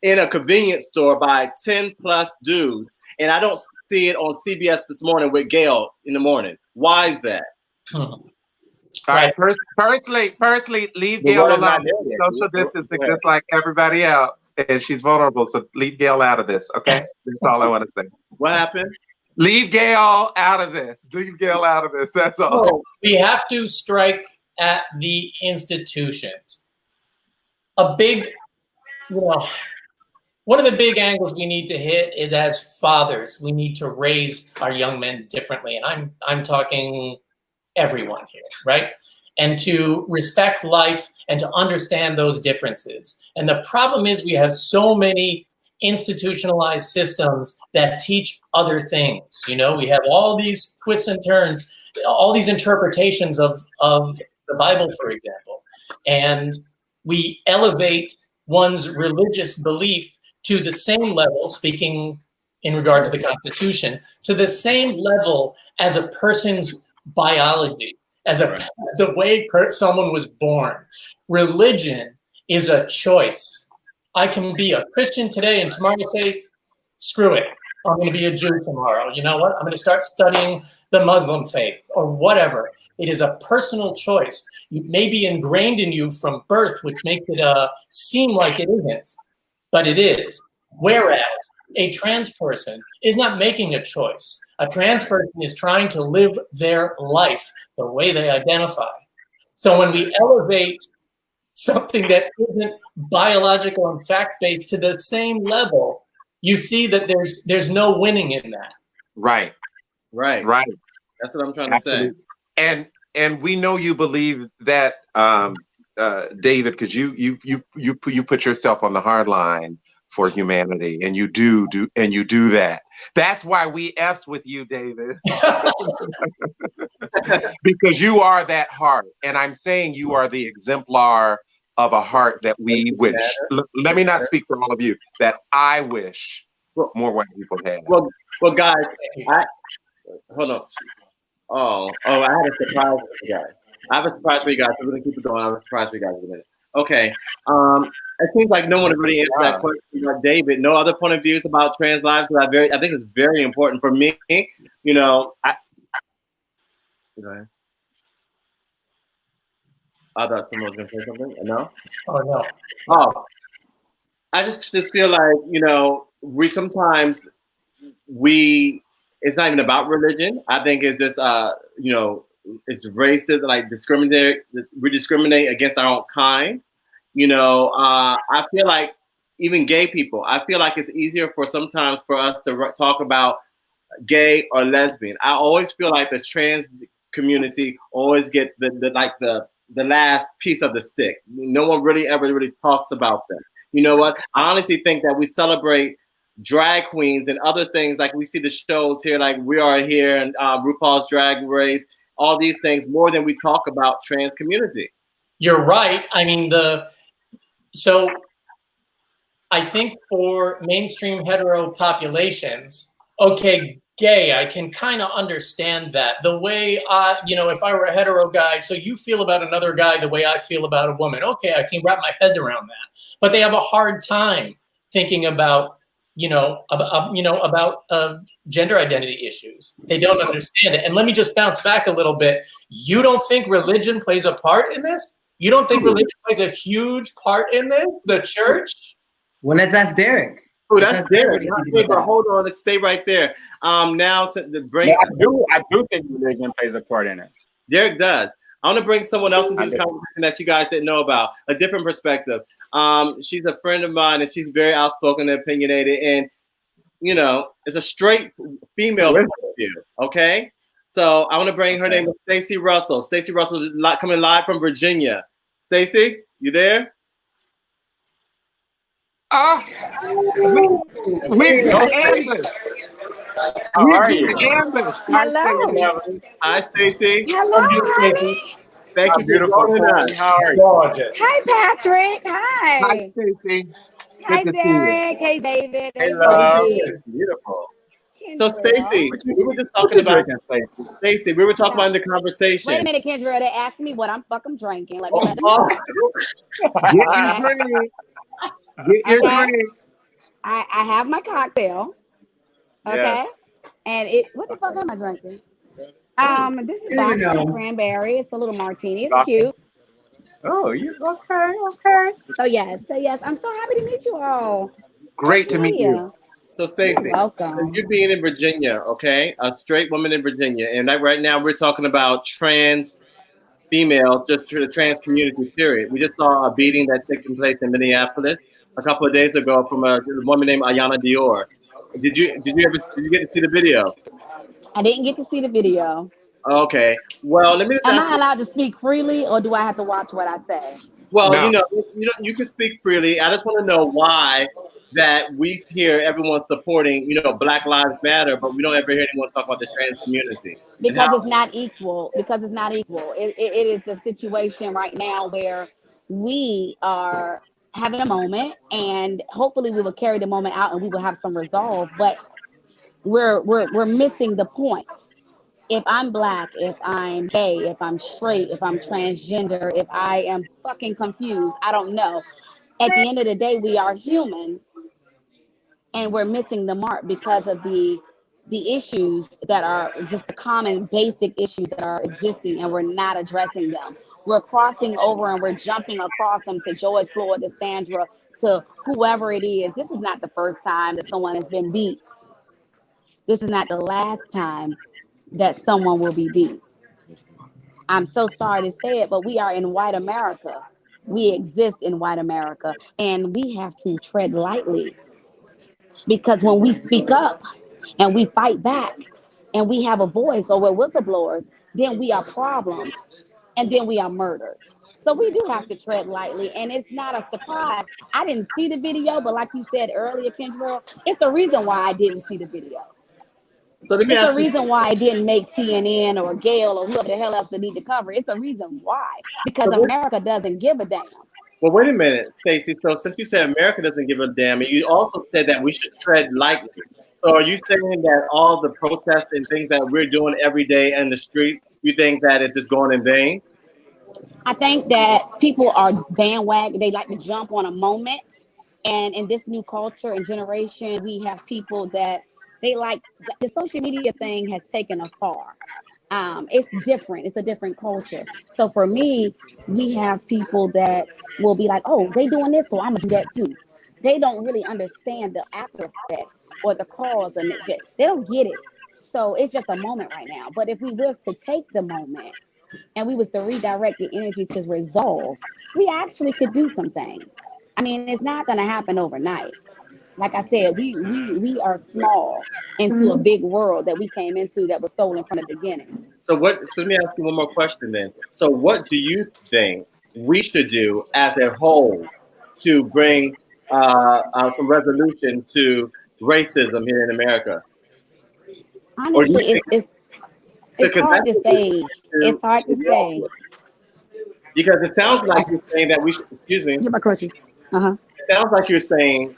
in a convenience store by 10 plus dudes. And I don't see it on CBS this morning with Gail in the morning. Why is that? All right. Firstly, leave Gail alone. Social distancing just like everybody else. And she's vulnerable. So leave Gail out of this. Okay. That's all I want to say. What happened? Leave Gail out of this. Leave Gail out of this. That's all. Oh, we have to strike at the institutions. One of the big angles we need to hit is, as fathers, we need to raise our young men differently. And I'm talking everyone here, right? And to respect life and to understand those differences. And the problem is we have so many institutionalized systems that teach other things. We have all these twists and turns all these interpretations of the Bible, for example. And we elevate one's religious belief to the same level, speaking in regard to the Constitution, to the same level as a person's biology, as the way someone was born. Religion is a choice. I can be a Christian today and tomorrow say, screw it, I'm going to be a Jew tomorrow. You know what? I'm going to start studying the Muslim faith or whatever. It is a personal choice. It may be ingrained in you from birth, which makes it seem like it isn't, but it is. Whereas a trans person is not making a choice. A trans person is trying to live their life the way they identify. So when we elevate something that isn't biological and fact-based to the same level, you see that there's no winning in that. Right. That's what I'm trying to say. And we know you believe that, David, because you put yourself on the hard line for humanity, and you do that. That's why we F's with you, David, because you are that heart, and I'm saying you are the exemplar of a heart that we wish. Let me not speak for all of you, that I wish more white people had. Well, guys, hold on. Oh, I had a surprise for you guys. I have a surprise for you guys. We're gonna keep it going. I have a surprise for you guys in a minute. Okay. It seems like no one really answered that question about David. No other point of views about trans lives, because I think it's very important for me. You know, I thought someone was gonna say something. No? Oh no. Oh. I just feel like, you know, it's not even about religion. I think it's just you know, it's racist, like we discriminate against our own kind. You know, I feel like even gay people, I feel like it's easier sometimes for us to talk about gay or lesbian. I always feel like the trans community always get the last piece of the stick. No one ever really talks about them. You know what? I honestly think that we celebrate drag queens and other things, like we see the shows here, like We Are Here and RuPaul's Drag Race, all these things, more than we talk about trans community. You're right. I mean, so I think for mainstream hetero populations, okay, gay, I can kind of understand that. The way you know, if I were a hetero guy, so you feel about another guy the way I feel about a woman. Okay, I can wrap my head around that. But they have a hard time thinking about, about gender identity issues. They don't understand it. And let me just bounce back a little bit. You don't think religion plays a part in this? You don't think religion plays a huge part in this? The church? Well, let's ask Derek. Oh, that's Derek. But hold on, let's stay right there. Now, the break. Yeah, I do think religion plays a part in it. Derek does. I want to bring someone else into this conversation that you guys didn't know about, a different perspective. She's a friend of mine, and she's very outspoken and opinionated, and you know, it's a straight female point of view. Okay, so I want to bring her name is Stacey Russell. Stacey Russell is coming live from Virginia. Stacey, you there? How are you? Hello. Hi, Stacey. Hello, honey. Thank you for joining us. How are you? Hi, Patrick. Hi. Hi, Stacey. Hi, Derek. Hey, David. Hello. It's beautiful. So, Stacey, we were just talking about Stacey. We were talking about in the conversation. Wait a minute, Kendra. They asked me what I'm drinking. Let me let them know. Get your drink. Get your drink. I have my cocktail. Okay. Yes. And what the fuck am I drinking? This is vodka cranberry. It's a little martini. It's cute. Oh, you okay? So yes, I'm so happy to meet you all. Great to meet you. So Stacey, welcome. You being in Virginia, okay, a straight woman in Virginia, and right now we're talking about trans females, just the trans community. Period. We just saw a beating that's taking place in Minneapolis a couple of days ago from a woman named Ayana Dior. Did you get to see the video? I didn't get to see the video. Okay. Well, let me just Am I allowed to speak freely, or do I have to watch what I say? Well, No. you can speak freely. I just want to know why that we hear everyone supporting, Black Lives Matter, but we don't ever hear anyone talk about the trans community and Because how. it's not equal. Because it's not equal. It is a situation right now where we are having a moment, and hopefully we will carry the moment out and we will have some resolve. But we're missing the point. If I'm black, if I'm gay, if I'm straight, if I'm transgender, if I am fucking confused, I don't know. At the end of the day, we are human, and we're missing the mark because of the issues that are just the common basic issues that are existing, and we're not addressing them. We're crossing over and we're jumping across them to George Floyd, to Sandra, to whoever it is. This is not the first time that someone has been beat. This is not the last time that someone will be beat. I'm so sorry to say it, but we are in white America. We exist in white America, and we have to tread lightly, because when we speak up and we fight back and we have a voice, or we're whistleblowers, then we are problems, and then we are murdered. So we do have to tread lightly, and it's not a surprise. I didn't see the video, but like you said earlier, Kendra, it's the reason why I didn't see the video. So let me It's a ask you. reason why I didn't make CNN or Gail or whoever the hell else they need to cover. It's a reason why. Because So what, America doesn't give a damn. well, wait a minute, Stacey. So since you said America doesn't give a damn, and you also said that we should tread lightly. So are you saying that all the protests and things that we're doing every day in the street, you think that it's just going in vain? I think that people are bandwagon. They like to jump on a moment. And in this new culture and generation, we have people that they like the social media thing has taken a far. It's different. It's a different culture. So for me, we have people that will be like, "Oh, they doing this, so I'm gonna do that too." They don't really understand the after effect or the cause and effect. They don't get it. So it's just a moment right now. But if we was to take the moment and we was to redirect the energy to resolve, we actually could do some things. I mean, it's not going to happen overnight. Like I said, we are small into a big world that we came into that was stolen from the beginning. So let me ask you one more question then. So what do you think we should do as a whole to bring some resolution to racism here in America? Or do you Honestly, think it's because hard that's to what we say. should It's hard to say. do. Because it sounds like you're saying that we should, excuse me, Get my crutches. Uh huh. it sounds like you're saying,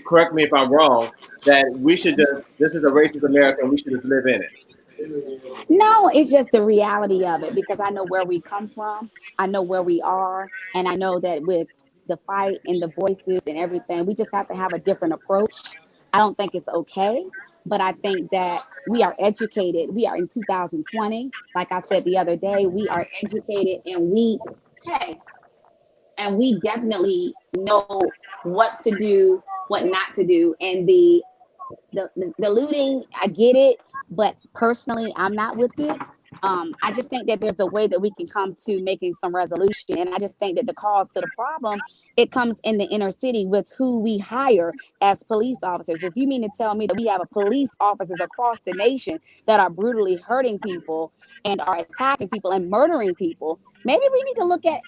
correct me if I'm wrong, that we should just, this is a racist America and we should just live in it. No, it's just the reality of it, because I know where we come from, I know where we are, and I know that with the fight and the voices and everything, we just have to have a different approach. I don't think it's okay, but I think that we are educated. We are in 2020. Like I said the other day, we are educated, and hey, and we definitely know what to do, what not to do, and the looting, I get it, but personally, I'm not with it. I just think that there's a way that we can come to making some resolution, and I just think that the cause to the problem, it comes in the inner city with who we hire as police officers. If you mean to tell me that we have a police officers across the nation that are brutally hurting people and are attacking people and murdering people, maybe we need to look at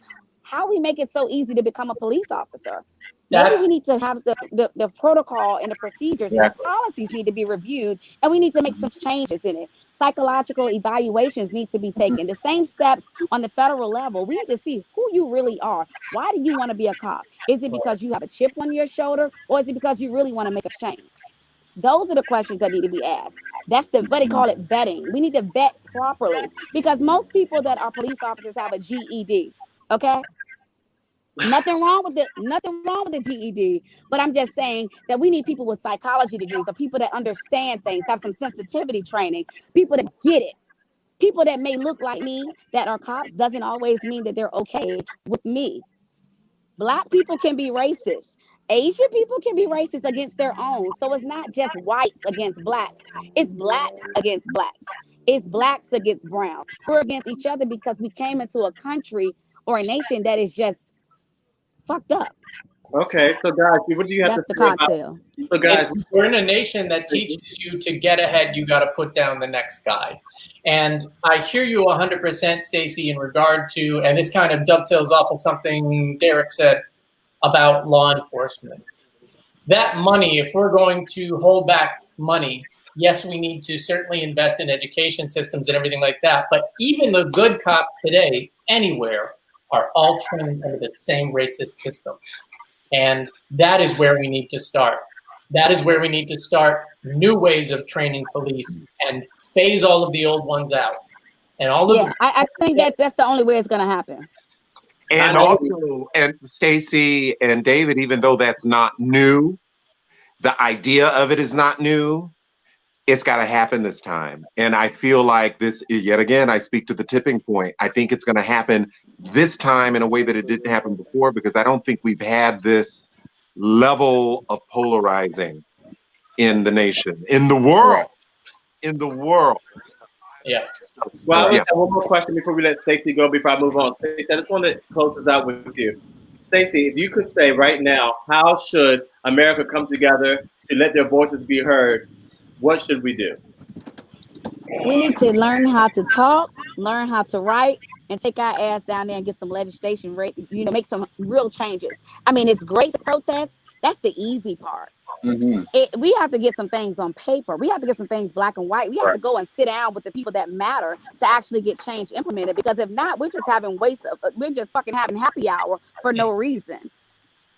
how we make it so easy to become a police officer. Maybe we That's need to have the protocol and the procedures and the Exactly. policies need to be reviewed, and we need to make some changes in it. Psychological evaluations need to be taken. The same steps on the federal level. We need to see who you really are. Why do you want to be a cop? Is it because you have a chip on your shoulder, or is it because you really want to make a change? Those are the questions that need to be asked. That's what they call it, vetting. We need to vet properly, because most people that are police officers have a GED. Okay, nothing wrong with the GED, but I'm just saying that we need people with psychology degrees, or people that understand things, have some sensitivity training, people that get it. People that may look like me that are cops doesn't always mean that they're okay with me. Black people can be racist. Asian people can be racist against their own. So it's not just whites against blacks. It's blacks against blacks. It's blacks against browns. We're against each other because we came into a country or a nation that is just fucked up. Okay, so guys, what do you have That's to the say about? cocktail. So guys, We're in a nation that teaches you to get ahead, you got to put down the next guy. And I hear you 100%, Stacey, in regard to, and this kind of dovetails off of something Derek said about law enforcement. That money, if we're going to hold back money, yes, we need to certainly invest in education systems and everything like that. But even the good cops today, anywhere, are all trained under the same racist system. And that is where we need to start. That is where we need to start new ways of training police and phase all of the old ones out. And all of I think that's the only way it's going to happen. And also, and Stacey and David, even though that's not new, the idea of it is not new. It's got to happen this time. And I feel like this, yet again, I speak to the tipping point. I think it's going to happen this time in a way that it didn't happen before, because I don't think we've had this level of polarizing in the nation, in the world, Yeah. Well, I would have one more question before we let Stacey go, before I move on. Stacey, I just want to close this out with you. Stacey, if you could say right now, how should America come together to let their voices be heard? What should we do? We need to learn how to talk, learn how to write, and take our ass down there and get some legislation, make some real changes. I mean, it's great to protest. That's the easy part. Mm-hmm. We have to get some things on paper. We have to get some things black and white. We have to go and sit down with the people that matter to actually get change implemented. Because if not, we're just we're just fucking having happy hour for no reason.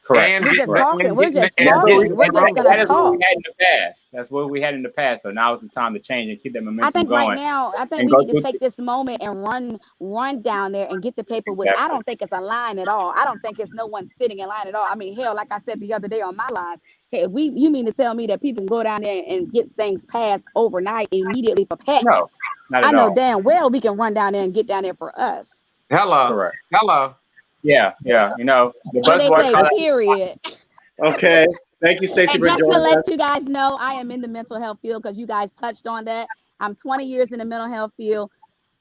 Correct. We're just talking. We're just And talking. We're just that gonna is what talk. we had in the past. That's what we had in the past. So now is the time to change and keep that momentum I think going. right now, I think and we go need to through- take this moment and run down there and get the paper with. Exactly. I don't think it's a line at all. I don't think it's no one sitting in line at all. I mean, hell, like I said the other day on my line, hey, you mean to tell me that people can go down there and get things passed overnight immediately for pets? No, not at I know all. damn well we can run down there and get down there for us. Hello. Yeah. You know, the What they say, buzzword. period. Okay. Thank you, Stacey, And for just to joining us. let you guys know, I am in the mental health field because you guys touched on that. I'm 20 years in the mental health field.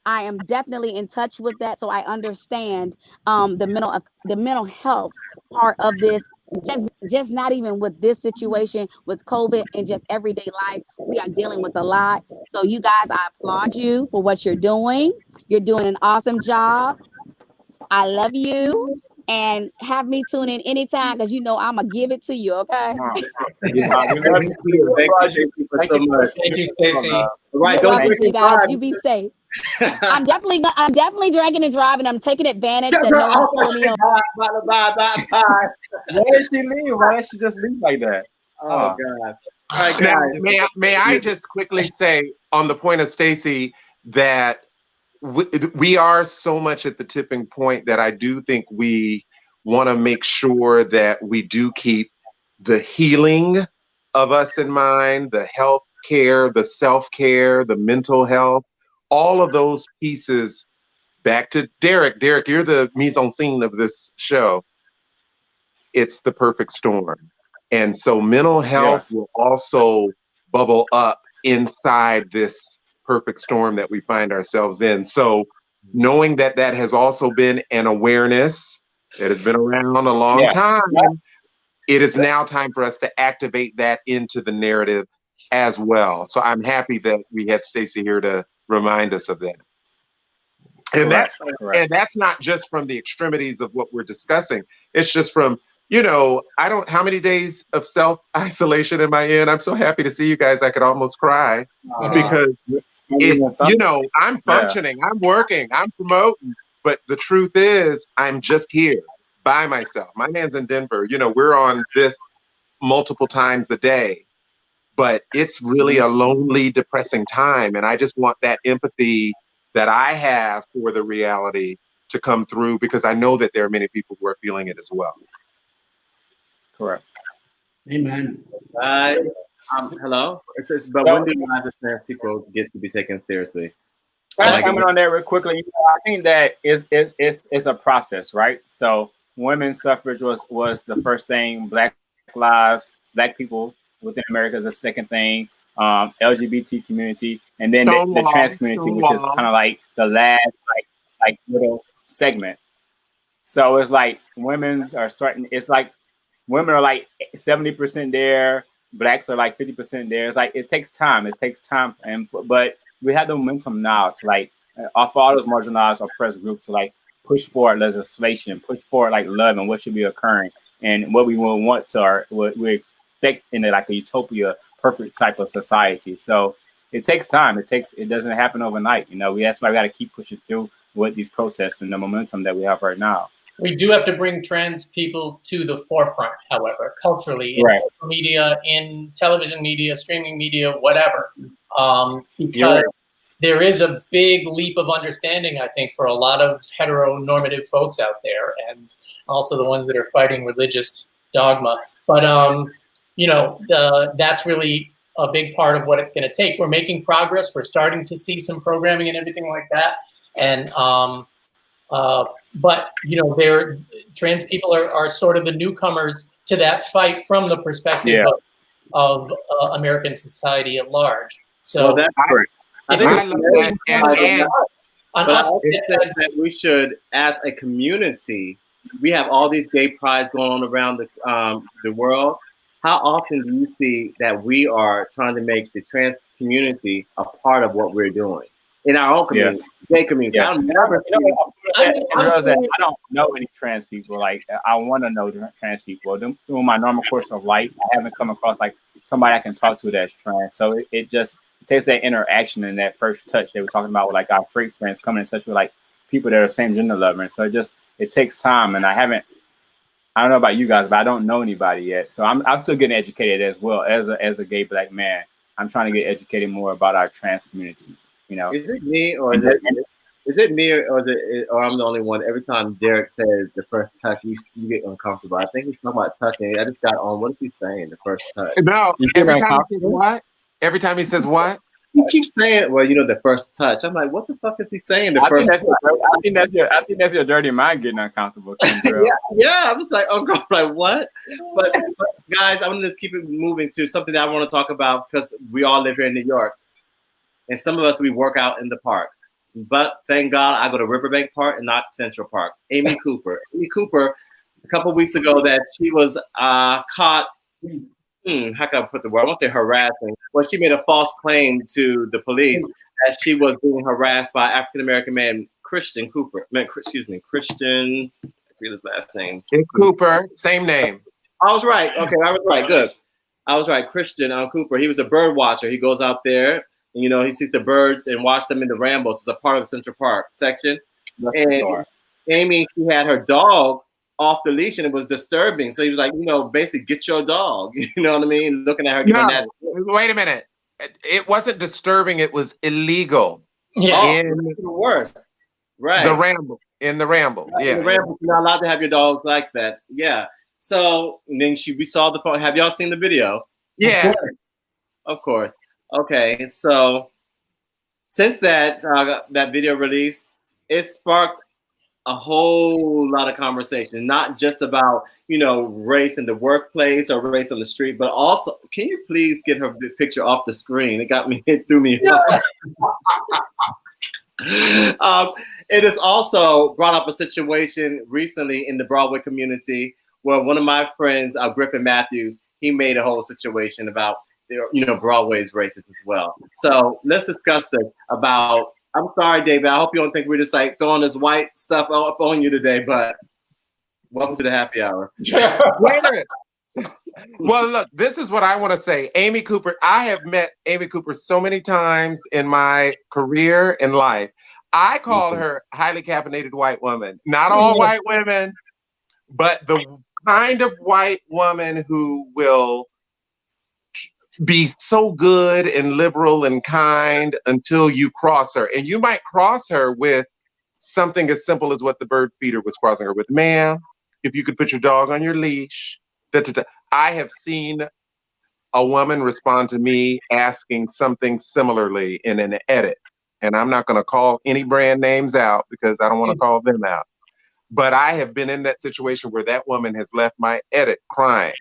I am definitely in touch with that, so I understand the mental health part of this. Just not even with this situation with COVID and just everyday life, we are dealing with a lot. So you guys, I applaud you for what you're doing. You're doing an awesome job. I love you. And have me tune in anytime because you know I'm gonna give it to you, okay? Thank you, Stacey, for so much. Thank you, Stacey. All right, You're don't welcome, drink you and guys. drive. You be safe. I'm definitely drinking and driving. I'm taking advantage that no one's pulling me over. Bye. Why did she leave? Why did she just leave like that? Oh, God. All right, Now, guys. may I just quickly say on the point of Stacey that we are so much at the tipping point that I do think we want to make sure that we do keep the healing of us in mind, the health care, the self-care, the mental health, all of those pieces. Back to Derek. Derek, you're the mise en scene of this show. It's the perfect storm. And so mental health will also bubble up inside this perfect storm that we find ourselves in. So knowing that that has also been an awareness that has been around a long time, it is now time for us to activate that into the narrative as well. So I'm happy that we had Stacey here to remind us of that. And that's not just from the extremities of what we're discussing. It's just from, how many days of self-isolation am I in? I'm so happy to see you guys. I could almost cry because I'm functioning, I'm working, I'm promoting, but the truth is I'm just here by myself. My man's in Denver. We're on this multiple times a day, but it's really a lonely, depressing time. And I just want that empathy that I have for the reality to come through, because I know that there are many people who are feeling it as well. Correct. Amen. Hello? But when do you understand people get to be taken seriously? Coming on there real quickly, I think that it's a process, right? So women's suffrage was the first thing, Black lives, Black people within America is the second thing, LGBT community, and then the trans community, which is kind of like the last like little segment. So it's like women's are starting, it's like women are like 70% there, blacks are like 50% there. It's like it takes time. It takes time, but we have the momentum now to like for all those marginalized, oppressed groups to like push forward legislation, push forward like love and what should be occurring, and what we will want to, or what we expect in like a utopia, perfect type of society. So it takes time. It doesn't happen overnight. You know, that's why we got to keep pushing through with these protests and the momentum that we have right now. We do have to bring trans people to the forefront, however, culturally, in social media, in television media, streaming media, whatever. Because there is a big leap of understanding, I think, for a lot of heteronormative folks out there, and also the ones that are fighting religious dogma. But, you know, that's really a big part of what it's going to take. We're making progress. We're starting to see some programming and everything like that. And, but, you know, trans people are sort of the newcomers to that fight from the perspective of American society at large. So that's great. I think I love that. But I think that we should, as a community, we have all these gay prides going on around the world. How often do you see that we are trying to make the trans community a part of what we're doing in our own community, gay community? Yeah. I don't know any trans people. Like, I want to know trans people. Through my normal course of life, I haven't come across like somebody I can talk to that's trans. So it just takes that interaction and that first touch that we're talking about with like our straight friends coming in touch with like people that are same gender lovers. So it takes time, and I don't know about you guys, but I don't know anybody yet. So I'm still getting educated as well as a gay black man. I'm trying to get educated more about our trans community. You know, is it me or I'm the only one? Every time Derek says the first touch, you get uncomfortable. I think he's talking about touching. I just got on. What is he saying? The first touch. No, every time he says what? Every time he says what? He keeps saying, "Well, you know, the first touch." I'm like, "What the fuck is he saying?" I think that's your dirty mind getting uncomfortable. yeah. I'm just like, "Oh God, like what?" But guys, I'm gonna just keep it moving to something that I want to talk about because we all live here in New York, and some of us we work out in the parks. But thank God, I go to Riverbank Park and not Central Park. Amy Cooper, a couple of weeks ago, that she was caught. How can I put the word? I won't say harassing. Well, she made a false claim to the police that she was being harassed by African American man Christian Cooper. Christian. I forget his last name. It's Cooper, same name. I was right. Okay, I was right. Good. I was right. Christian Cooper. He was a bird watcher. He goes out there and he sees the birds and watch them in the Rambos. It's a part of the Central Park section. And Amy, she had her dog off the leash and it was disturbing. So he was like, basically get your dog. You know what I mean? Looking at her. No, wait a minute. It wasn't disturbing. It was illegal. Yeah. The worst. Right. In the Ramble. Yeah. In the Ramble, you're not allowed to have your dogs like that. Yeah. So and then we saw the phone. Have y'all seen the video? Yeah. Of course. Okay. So since that video released, it sparked a whole lot of conversation, not just about, race in the workplace or race on the street, but also, can you please get her picture off the screen? It threw me off. It has also brought up a situation recently in the Broadway community where one of my friends, Griffin Matthews, he made a whole situation about, Broadway's racist as well. So let's discuss this about, I'm sorry, David. I hope you don't think we're just like throwing this white stuff up on you today, but welcome to the happy hour. Wait a minute. Well, look, this is what I want to say. Amy Cooper, I have met Amy Cooper so many times in my career and life. I call her highly caffeinated white woman. Not all white women, but the kind of white woman who will be so good and liberal and kind until you cross her. And you might cross her with something as simple as what the bird feeder was crossing her with. Ma'am, if you could put your dog on your leash. I have seen a woman respond to me asking something similarly in an edit. And I'm not going to call any brand names out because I don't want to call them out. But I have been in that situation where that woman has left my edit crying.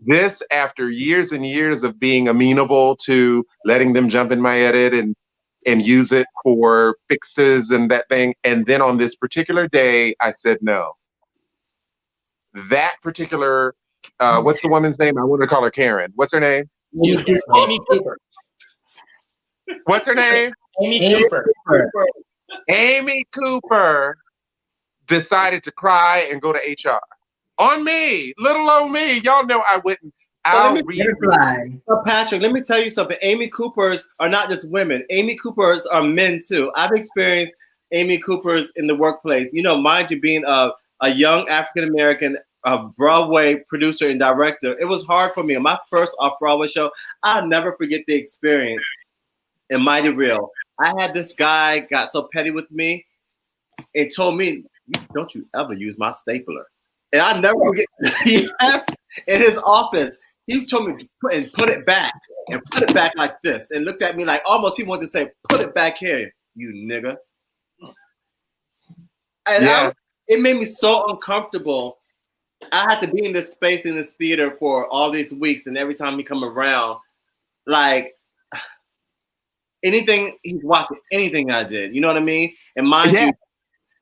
This after years and years of being amenable to letting them jump in my edit and use it for fixes and that thing. And then on this particular day, I said no. That particular what's the woman's name? I want to call her Karen. What's her name? Amy Cooper. What's her name? Amy Cooper. Amy Cooper decided to cry and go to HR on me, little old me. Y'all know I wouldn't. Patrick, let me tell you something. Amy Coopers are not just women. Amy Coopers are men too. I've experienced Amy Coopers in the workplace. You know, mind you, being a young African American Broadway producer and director, it was hard for me. On my first off-Broadway show, I'll never forget the experience in Mighty Real. I had this guy got so petty with me and told me, "Don't you ever use my stapler." And I never forget. He has in his office. He told me to put it back and put it back like this, and looked at me like almost he wanted to say, "Put it back here, you nigga." And it made me so uncomfortable. I had to be in this space in this theater for all these weeks, and every time he come around, like anything he's watching, anything I did, you know what I mean? And mind you,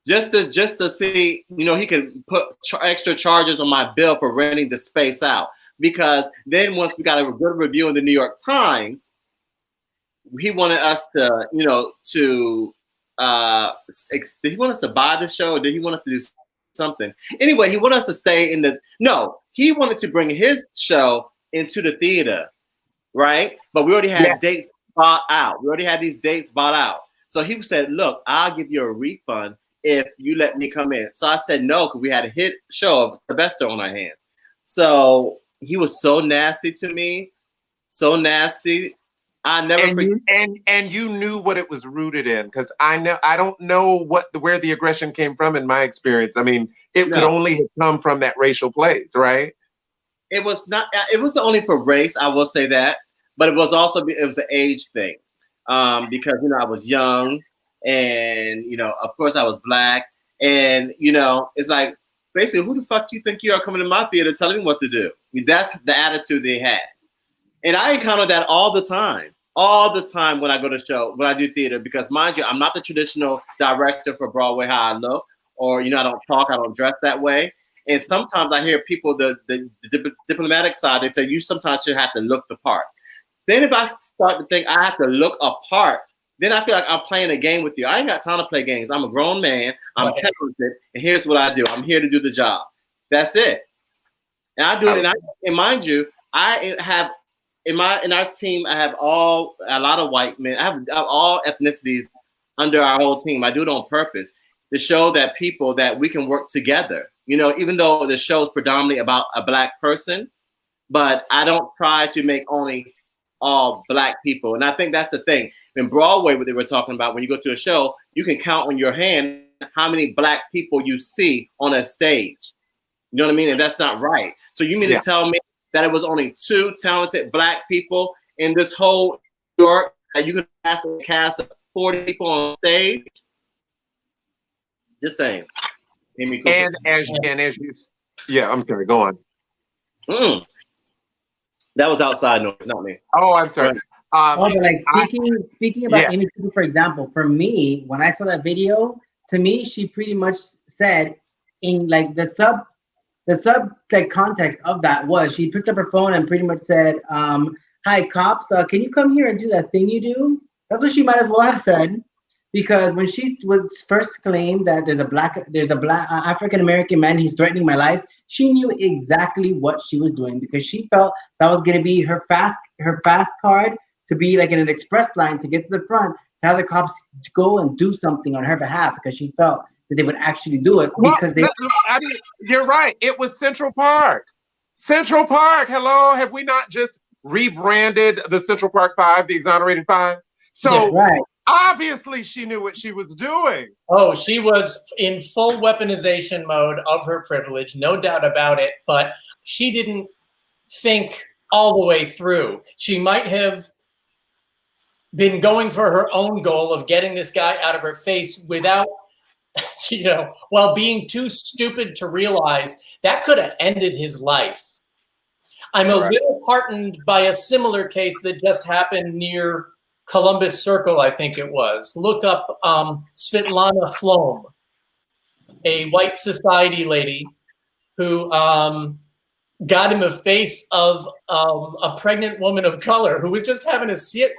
just to see, you know, he could put extra charges on my bill for renting the space out. Because then once we got a good review in the New York Times, he wanted us to, you know, did he want us to buy the show, or did he want us to do something? Anyway, he wanted us to stay in he wanted to bring his show into the theater, right? But we already had dates bought out. We already had these dates bought out. So he said, "Look, I'll give you a refund if you let me come in." So I said no, because we had a hit show of Sylvester on our hands. So he was so nasty to me, so nasty. I never and you knew what it was rooted in, because I don't know where the aggression came from in my experience. I mean, it could only have come from that racial place, right? It was not. It was only for race. I will say that, but it was an age thing, because you know I was young, and you know of course I was black, and you know it's like basically who the fuck you think you are coming to my theater telling me what to do? I mean, that's the attitude they had. And I encounter that all the time when I go to show, when I do theater, because mind you, I'm not the traditional director for Broadway, how I look, or, you know, I don't talk, I don't dress that way. And sometimes I hear people, the diplomatic side, they say, you sometimes should have to look the part. Then if I start to think I have to look a part, then I feel like I'm playing a game with you. I ain't got time to play games. I'm a grown man, I'm talented, and here's what I do. I'm here to do the job. That's it. And I do it, and mind you, I have in our team, I have a lot of white men. I have all ethnicities under our whole team. I do it on purpose to show that people that we can work together. You know, even though the show is predominantly about a black person, but I don't try to make only all black people. And I think that's the thing. In Broadway, what they were talking about, when you go to a show, you can count on your hand how many black people you see on a stage. You know what I mean? And that's not right. So you mean to tell me that it was only 2 talented black people in this whole New York that you could ask a cast of 40 people on stage? Just saying. And as you, I'm sorry, go on. That was outside noise, not me. Oh, I'm sorry. But like speaking about Amy Cooper, for example, for me, when I saw that video, to me, she pretty much said in like the sub like context of that was she picked up her phone and pretty much said, "Hi cops, can you come here and do that thing you do?" That's what she might as well have said, because when she was first claimed that there's a black African American man, he's threatening my life, she knew exactly what she was doing, because she felt that was going to be her fast card to be like in an express line to get to the front, to have the cops go and do something on her behalf, because she felt that they would actually do it. Because I mean, you're right. It was Central Park. Central Park. Hello. Have we not just rebranded the Central Park 5, the exonerated 5? So obviously she knew what she was doing. Oh, she was in full weaponization mode of her privilege, no doubt about it. But she didn't think all the way through. She might have been going for her own goal of getting this guy out of her face without, you know, while being too stupid to realize that could have ended his life. I'm a little heartened by a similar case that just happened near Columbus Circle, I think it was. Look up Svetlana Flom, a white society lady who got in the face of a pregnant woman of color who was just having a seat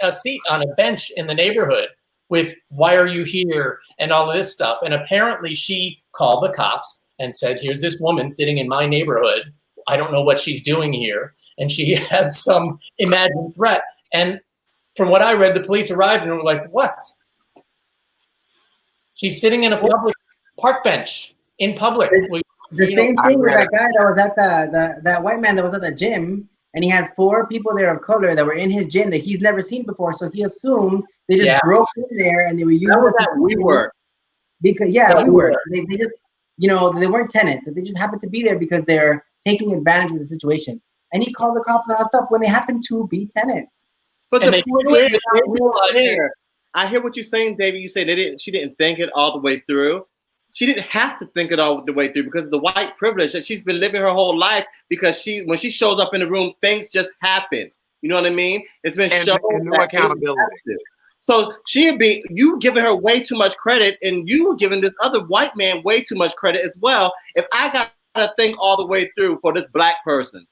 on a bench in the neighborhood with "Why are you here?" and all of this stuff. And apparently she called the cops and said, "Here's this woman sitting in my neighborhood. I don't know what she's doing here." And she had some imagined threat. And from what I read, the police arrived and were like, "What? She's sitting in a public park bench in public." The same thing with that guy that was at that white man that was at the gym, and he had 4 people there of color that were in his gym that he's never seen before. So he assumed they just broke in there and they were using that WeWork. Because WeWork. They just, you know, they weren't tenants. They just happened to be there because they're taking advantage of the situation. And he called the cops and all that stuff when they happened to be tenants. But the point is, I hear what you're saying, David. You say she didn't think it all the way through. She didn't have to think it all the way through because of the white privilege that she's been living her whole life. Because when she shows up in the room, things just happen. You know what I mean? It's been shown. And no accountability. So you giving her way too much credit, and you giving this other white man way too much credit as well. If I got to think all the way through for this black person,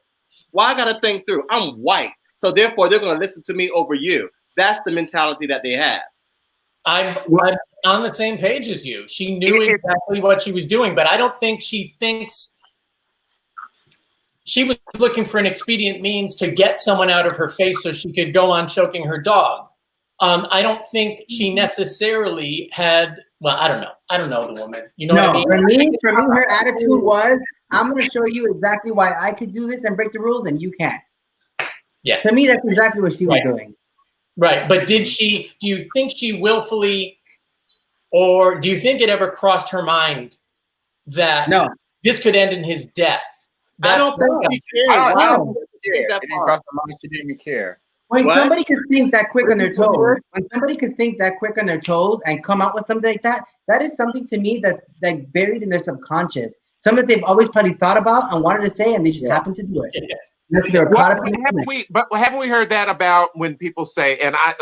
why I got to think through? I'm white, so therefore they're going to listen to me over you. That's the mentality that they have. I'm on the same page as you. She knew exactly what she was doing, but I don't think she thinks she was looking for an expedient means to get someone out of her face so she could go on choking her dog. I don't think she necessarily had. Well, I don't know. I don't know the woman. You know what I mean? For me, her attitude was, "I'm going to show you exactly why I could do this and break the rules, and you can't." Yeah. To me, that's exactly what she was doing. Right, but do you think she willfully, or do you think it ever crossed her mind that this could end in his death? I don't think she cared. I don't think she cared. It didn't cross her mind. She didn't care. When somebody could think that quick on their toes, and come out with something like that, that is something to me that's like buried in their subconscious. Something that they've always probably thought about and wanted to say, and they just happen to do it. Yeah. Haven't we heard that about when people say, and I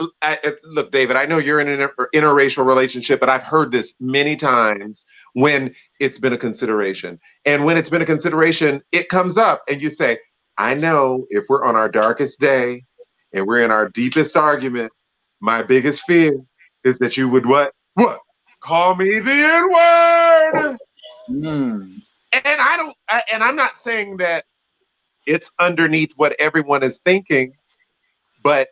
look, David, I know you're in an interracial relationship, but I've heard this many times when it's been a consideration. And when it's been a consideration, it comes up and you say, I know if we're on our darkest day and we're in our deepest argument, my biggest fear is that you would what? Call me the N-word. And I'm not saying that it's underneath what everyone is thinking, but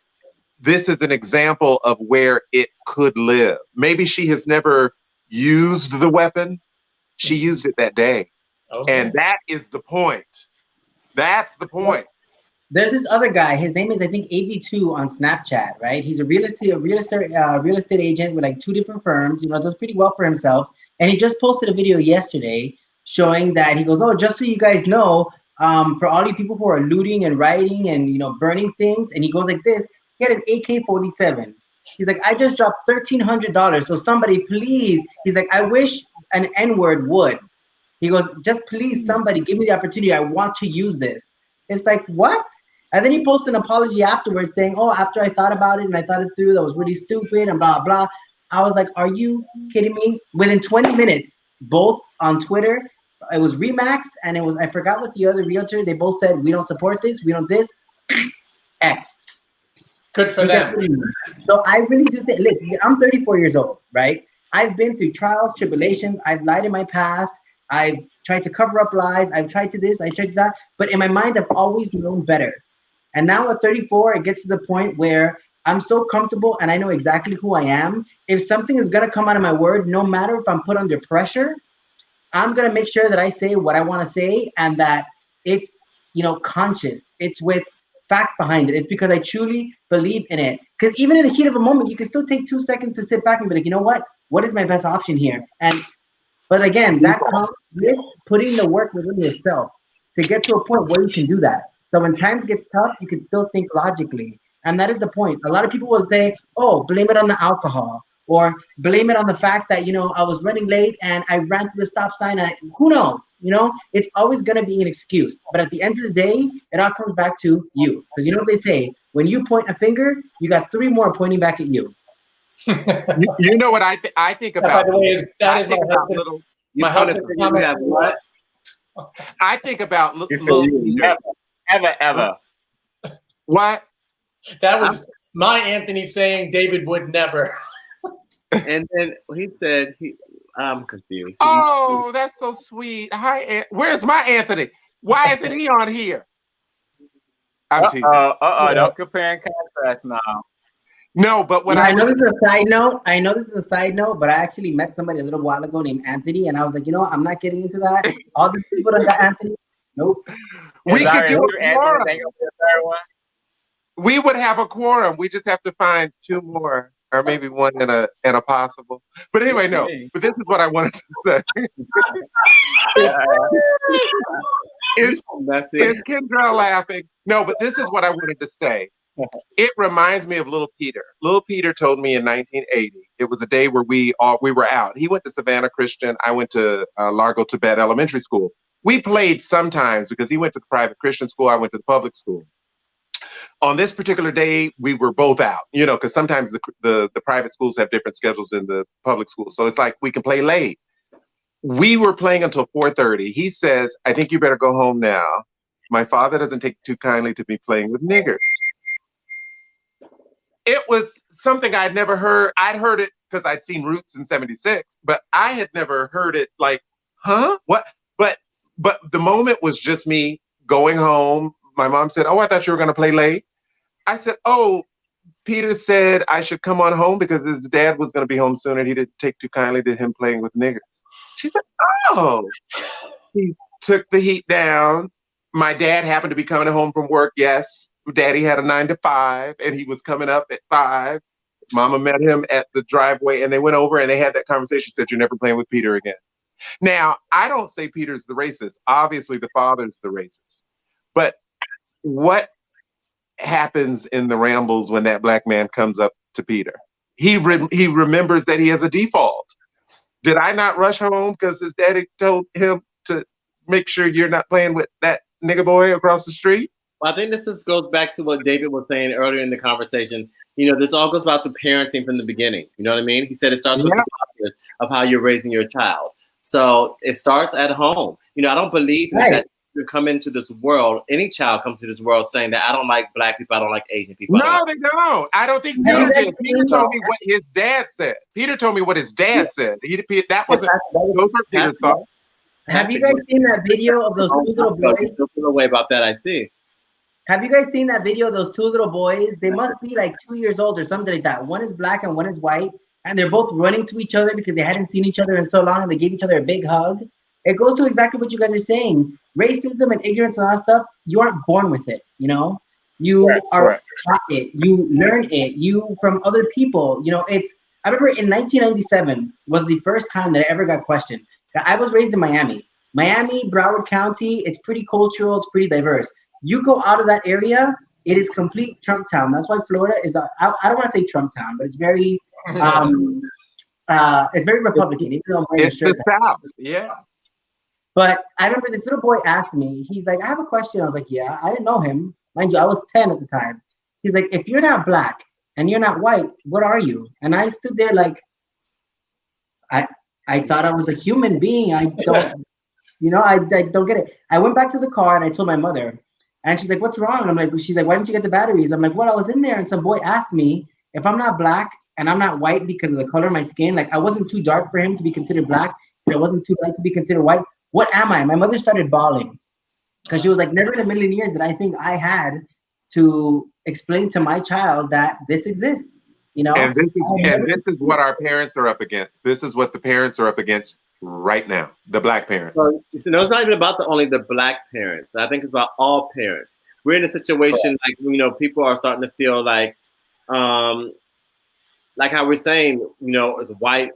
this is an example of where it could live. Maybe she has never used the weapon. She used it that day. Okay. And that is the point. That's the point. There's this other guy. His name is, I think, AV2 on Snapchat, right? He's a real estate agent with like 2 different firms. You know, does pretty well for himself. And he just posted a video yesterday showing that he goes, "Oh, just so you guys know, for all you people who are looting and rioting and, you know, burning things," and he goes like this, he had an AK-47. He's like, "I just dropped $1,300. So somebody please," he's like, "I wish an N-word would." He goes, "Just please, somebody give me the opportunity. I want to use this." It's like, what? And then he posted an apology afterwards saying, "Oh, after I thought about it and I thought it through, that was really stupid and blah, blah." I was like, are you kidding me? Within 20 minutes, both on Twitter, it was Remax and it was, I forgot what the other realtor, they both said, "We don't support this, we don't this," X'd. Good for them. So I really do think, look, I'm 34 years old, right? I've been through trials, tribulations. I've lied in my past. I've tried to cover up lies. I've tried to this, I tried to that. But in my mind, I've always known better. And now at 34, it gets to the point where I'm so comfortable and I know exactly who I am. If something is going to come out of my word, no matter if I'm put under pressure, I'm going to make sure that I say what I want to say and that it's, you know, conscious. It's with fact behind it. It's because I truly believe in it. Because even in the heat of a moment, you can still take 2 seconds to sit back and be like, you know what is my best option here? But again, that comes with putting the work within yourself to get to a point where you can do that. So when times gets tough, you can still think logically. And that is the point. A lot of people will say, "Oh, blame it on the alcohol," or blame it on the fact that, you know, I was running late and I ran to the stop sign. And who knows? You know, it's always going to be an excuse. But at the end of the day, it all comes back to you. Because you know what they say? When you point a finger, you got 3 more pointing back at you. You know what I think about? By the way, that is my husband. My husband. You have what? I think about You said you would never, ever. What? That was my Anthony saying David would never. And then he said, I'm confused. Oh, that's so sweet. Hi, where's my Anthony? Why isn't he on here? I'm teasing. Don't compare and contrast now. No, but what I know this is a side note. I know this is a side note, but I actually met somebody a little while ago named Anthony, and I was like, you know what? I'm not getting into that. All the people that got Anthony, nope. We could do a quorum. Anthony, We would have a quorum. We just have to find two more, or maybe one and a possible. But anyway, no. But this is what I wanted to say. Is Kendra laughing? No, but this is what I wanted to say. It reminds me of Little Peter. Little Peter told me in 1980. It was a day where we were out. He went to Savannah Christian. I went to Largo Tibet Elementary School. We played sometimes because he went to the private Christian school. I went to the public school. On this particular day, we were both out, you know, because sometimes the private schools have different schedules than the public schools. So it's like we can play late. We were playing until 4:30. He says, I think you better go home now. My father doesn't take too kindly to me playing with niggers. It was something I'd never heard. I'd heard it because I'd seen Roots in '76, but I had never heard it like, huh? What? But the moment was just me going home. My mom said, oh, I thought you were going to play late. I said, oh, Peter said I should come on home because his dad was going to be home soon and he didn't take too kindly to him playing with niggers. She said, oh. He took the heat down. My dad happened to be coming home from work. Yes, Daddy had a 9 to 5 and he was coming up at 5. Mama met him at the driveway and they went over and they had that conversation. Said, you're never playing with Peter again. Now, I don't say Peter's the racist. Obviously, the father's the racist. But what happens in the rambles when that black man comes up to Peter? He remembers that he has a default. Did I not rush home because his daddy told him to make sure you're not playing with that nigga boy across the street? Well, I think goes back to what David was saying earlier in the conversation. You know, this all goes back to parenting from the beginning. You know what I mean? He said it starts with the process of how you're raising your child. So it starts at home. You know, I don't believe that you come into this world, any child comes to this world saying that I don't like black people, I don't like Asian people. No, they don't. I don't think Peter did. Peter told me what his dad said. Peter told me what his dad said. That wasn't those were Peter's thoughts. Have you guys seen that video of those two little boys? Don't feel away about that, I see. Have you guys seen that video of those two little boys? They must be like 2 years old or something like that. One is black and one is white. And they're both running to each other because they hadn't seen each other in so long and they gave each other a big hug. It goes to exactly what you guys are saying. Racism and ignorance and all that stuff, you aren't born with it, you know? You are taught it. You learn it. You from other people. You know, I remember in 1997 was the first time that I ever got questioned. I was raised in Miami. Miami, Broward County, it's pretty cultural, it's pretty diverse. You go out of that area, it is complete Trump town. That's why Florida is, I don't want to say Trump town, but it's very, it's very Republican. Even though I'm wearing a shirt. It's the South, yeah. But I remember this little boy asked me, he's like, I have a question. I was like, yeah, I didn't know him. Mind you, I was 10 at the time. He's like, if you're not black and you're not white, what are you? And I stood there like, I thought I was a human being. I don't, you know, I don't get it. I went back to the car and I told my mother, and she's like, what's wrong? I'm like, she's like, why didn't you get the batteries? I'm like, well, I was in there and some boy asked me if I'm not black and I'm not white because of the color of my skin. Like I wasn't too dark for him to be considered black, but I wasn't too light to be considered white. What am I? My mother started bawling because she was like, never in a million years did I think I had to explain to my child that this exists, you know? And this is what our parents are up against. This is what the parents are up against right now, the black parents. So it's not even about only the black parents. I think it's about all parents. We're in a situation like, you know, people are starting to feel like how we're saying, you know, it's white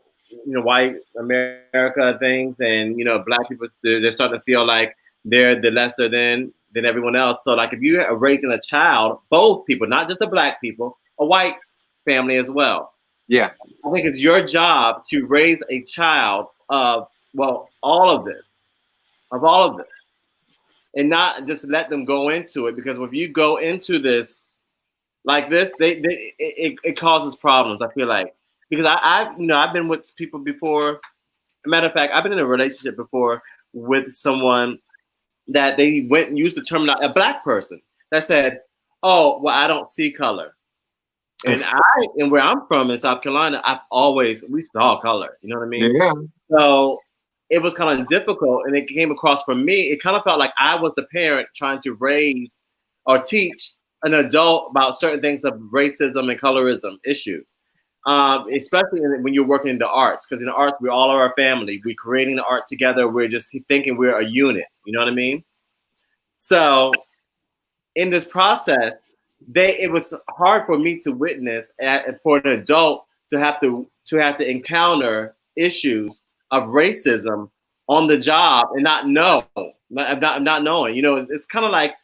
America things, and you know, black people, they're starting to feel like they're the lesser than everyone else. So like if you are raising a child, both people, not just the black people, a white family as well. Yeah. I think it's your job to raise a child of all of this, and not just let them go into it, because if you go into this like this, it causes problems. I feel like, because I've been with people before. Matter of fact, I've been in a relationship before with someone that they went and used the term, a black person that said, "Oh, well, I don't see color." And where I'm from in South Carolina, we saw color. You know what I mean? Yeah. So it was kind of difficult, and it came across for me. It kind of felt like I was the parent trying to raise or teach an adult about certain things of racism and colorism issues, especially when you're working in the arts. Because in the arts, we all are a family. We're creating the art together. We're just thinking we're a unit. You know what I mean? So in this process, it was hard for me to witness, for an adult to have to encounter issues of racism on the job and not knowing. You know, it's kind of like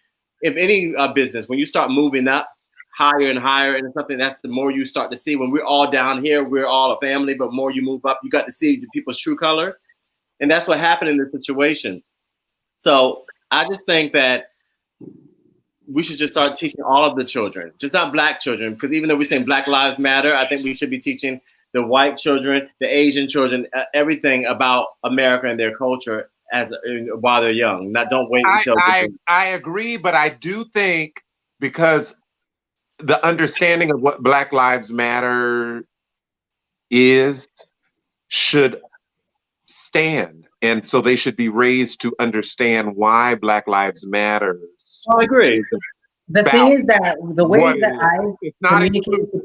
if any business, when you start moving up higher and higher and something, that's the more you start to see. When we're all down here, we're all a family, but more you move up, you got to see the people's true colors. And that's what happened in this situation. So I just think that we should just start teaching all of the children, just not black children, because even though we're saying Black Lives Matter, I think we should be teaching the white children, the Asian children, everything about America and their culture while they're young. Don't wait until. I agree, but I do think because the understanding of what Black Lives Matter should stand, and so they should be raised to understand why Black Lives Matter. I agree. The thing is that the way that I communicate to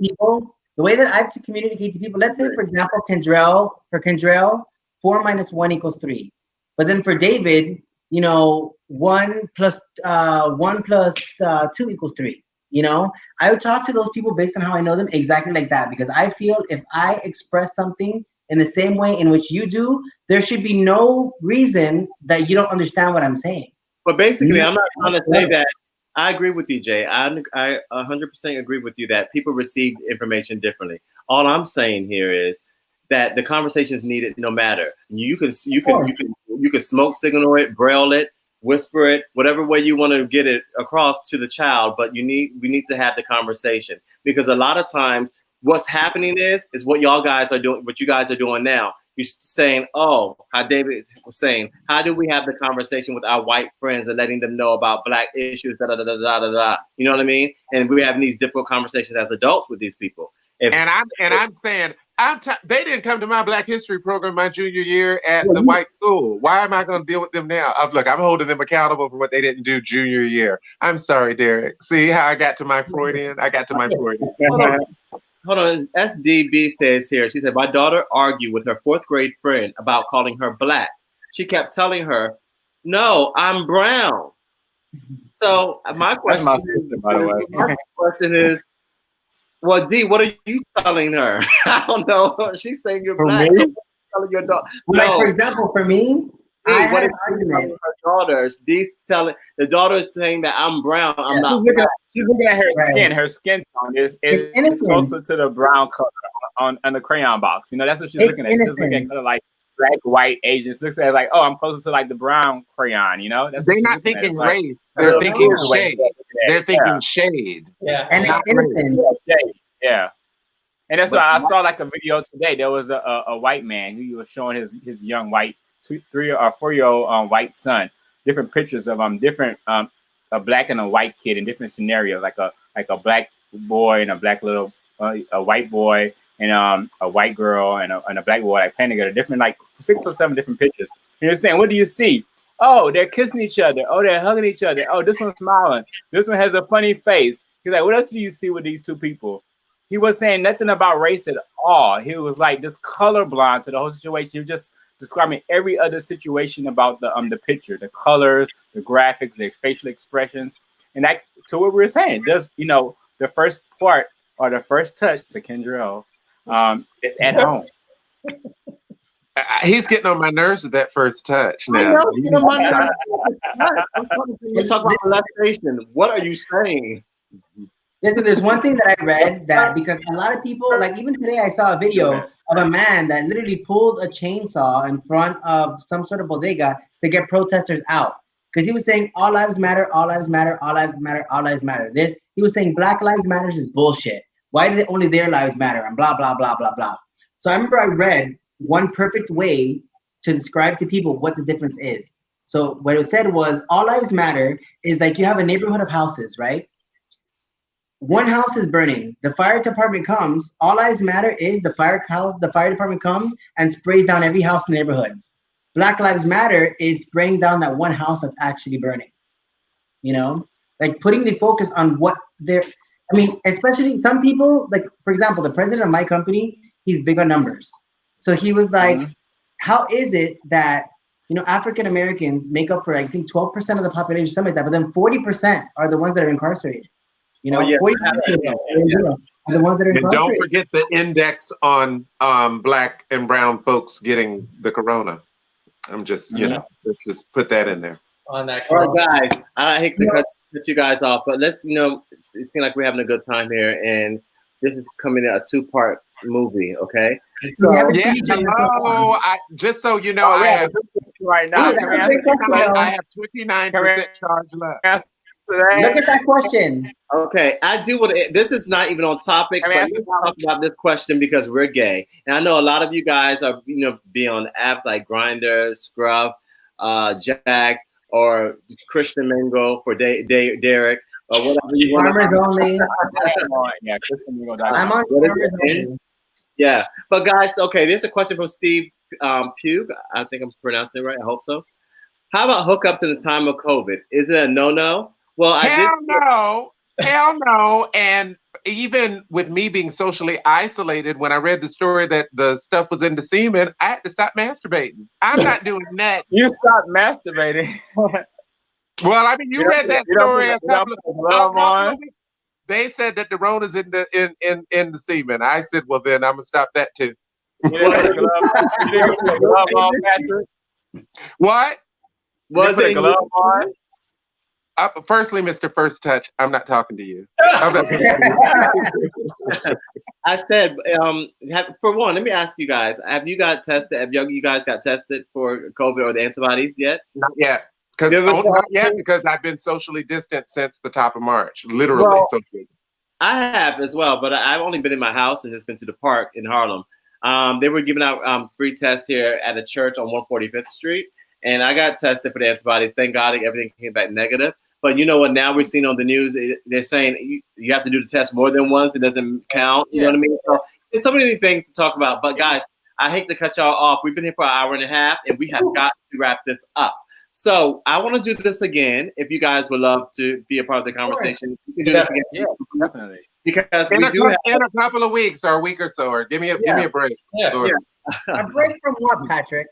people, let's say, for example, Kendrell, 4 minus 1 equals 3. But then for David, 1 plus 2 equals 3. I would talk to those people based on how I know them, exactly like that, because I feel if I express something in the same way in which you do, there should be no reason that you don't understand what I'm saying. But basically, I'm not trying to say that. I agree with you, Jay. I 100% agree with you that people receive information differently. All I'm saying here is that the conversation is needed no matter. You can smoke signal it, braille it, whisper it, whatever way you want to get it across to the child, but we need to have the conversation, because a lot of times what's happening is what you guys are doing now. You're saying, oh, how David was saying, how do we have the conversation with our white friends and letting them know about black issues, da da da da da da da. You know what I mean? And we're having these difficult conversations as adults with these people. I'm saying, they didn't come to my Black History program my junior year at the white school. Why am I going to deal with them now? Look, I'm holding them accountable for what they didn't do junior year. I'm sorry, Derek. See how I got to my Freudian? Hold on. SDB says here, she said, my daughter argued with her 4th grade friend about calling her black. She kept telling her, no, I'm brown. So my question, is, well, D, what are you telling her? I don't know. She's saying you're black. So telling your daughter. Like, for example, for me, D, what is her daughters? D's telling the daughter is saying that I'm brown. I'm not. She's looking at her skin. Her skin tone is closer to the brown color on the crayon box. That's what she's looking at. She's looking at color like black, white, Asian. She looks at it like, oh, I'm closer to like the brown crayon. That's they're not thinking race. They're thinking shade. They're thinking shade. Yeah, and innocent. Yeah. And that's why I saw like a video today. There was a white man who was showing his young white 3 or 4-year-old white son different pictures of different a black and a white kid in different scenarios, like a black boy and a black little a white boy and a white girl and a black boy like playing together, different like 6 or 7 different pictures. And you're saying, what do you see? Oh, they're kissing each other. Oh, they're hugging each other. Oh, this one's smiling. This one has a funny face. He's like, what else do you see with these 2 people? He was saying nothing about race at all. He was like just colorblind to the whole situation. He was just describing every other situation about the picture, the colors, the graphics, the facial expressions. And that, to what we were saying, does the first part or the first touch to Kendrell is at home. He's getting on my nerves with that first touch now. We're talking about molestation. What are you saying? Listen, there's one thing that I read that because a lot of people, like even today, I saw a video of a man that literally pulled a chainsaw in front of some sort of bodega to get protesters out. Because he was saying all lives matter, all lives matter, all lives matter, all lives matter. He was saying Black Lives Matter is bullshit. Why did only their lives matter? And blah, blah, blah, blah, blah. So I remember I read one perfect way to describe to people what the difference is. So what it said was, all lives matter is like you have a neighborhood of houses, right? One house is burning. The fire department comes. All lives matter is the fire department comes and sprays down every house in the neighborhood. Black Lives Matter is spraying down that one house that's actually burning. You know, like putting the focus on what they're. I mean, especially some people, like for example, the president of my company, he's big on numbers. So he was like, how is it that, you know, African Americans make up for, I think, 12% of the population, something like that, but then 40% are the ones that are incarcerated. You know, 40% are the ones that are And incarcerated. don't forget the index on black and brown folks getting the corona. I'm just, you know, let's just put that in there. On that. All right, guys, I hate to cut you guys off, but let's, you know, it seems like we're having a good time here, and this is coming in a 2-part movie, okay? So yeah, just so you know, I have right now. I have 29% charge left. Look at that question. Okay, I do want to. This is not even on topic, but let's talk about this question because we're gay, and I know a lot of you guys are, you know, be on apps like Grindr, Scruff, Jack, or Christian Mingle for Derek, or whatever you want. Farmers only. Yeah, Christian Mingle. I'm on farmers only. Yeah, but guys, okay, there's a question from Steve Pugh. I think I'm pronouncing it right. I hope so. How about hookups in the time of COVID? Is it a no-no? Well, Hell no. And even with me being socially isolated, when I read the story that the stuff was in the semen, I had to stop masturbating. I'm not doing that. You stopped masturbating. Well, I mean, you read that story a couple of weeks. They said that the Rona's in the semen. I said, well, then I'm gonna stop that too. What? Was it glove on? Firstly, Mr. First Touch, I'm not talking to you. I said, for one, let me ask you guys: have you got tested? Have you guys got tested for COVID or the antibodies yet? Not yet. Not yet, because I've been socially distant since the top of March. Literally socially. I have as well, but I've only been in my house and just been to the park in Harlem. They were giving out free tests here at a church on 145th Street, and I got tested for the antibodies. Thank God everything came back negative. But you know what? Now we're seeing on the news, they're saying you have to do the test more than once. It doesn't count. You know what I mean? So there's so many things to talk about. But guys, I hate to cut y'all off. We've been here for an hour and a half, and we have got to wrap this up. So I want to do this again. If you guys would love to be a part of the conversation, you can do this again. Yeah, definitely. Because in a couple of weeks or a week or so, or give me a break. A break from what, Patrick?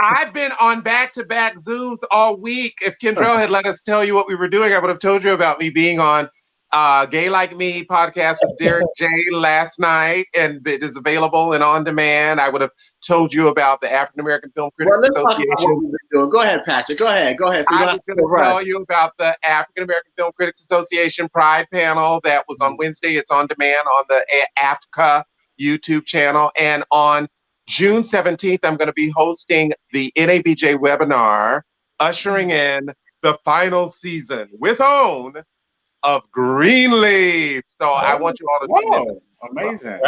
I've been on back-to-back Zooms all week. If Kendrell had let us tell you what we were doing, I would have told you about me being on Gay Like Me podcast with Derek J last night, and it is available and on demand. I would have told you about the African American Film Critics Association. Go ahead, Patrick. Go ahead. So I was going to tell you about the African American Film Critics Association Pride panel that was on Wednesday. It's on demand on the AFCA YouTube channel, and on June 17th, I'm going to be hosting the NABJ webinar, ushering in the final season with OWN of Greenleaf. So I want you all to know. Amazing.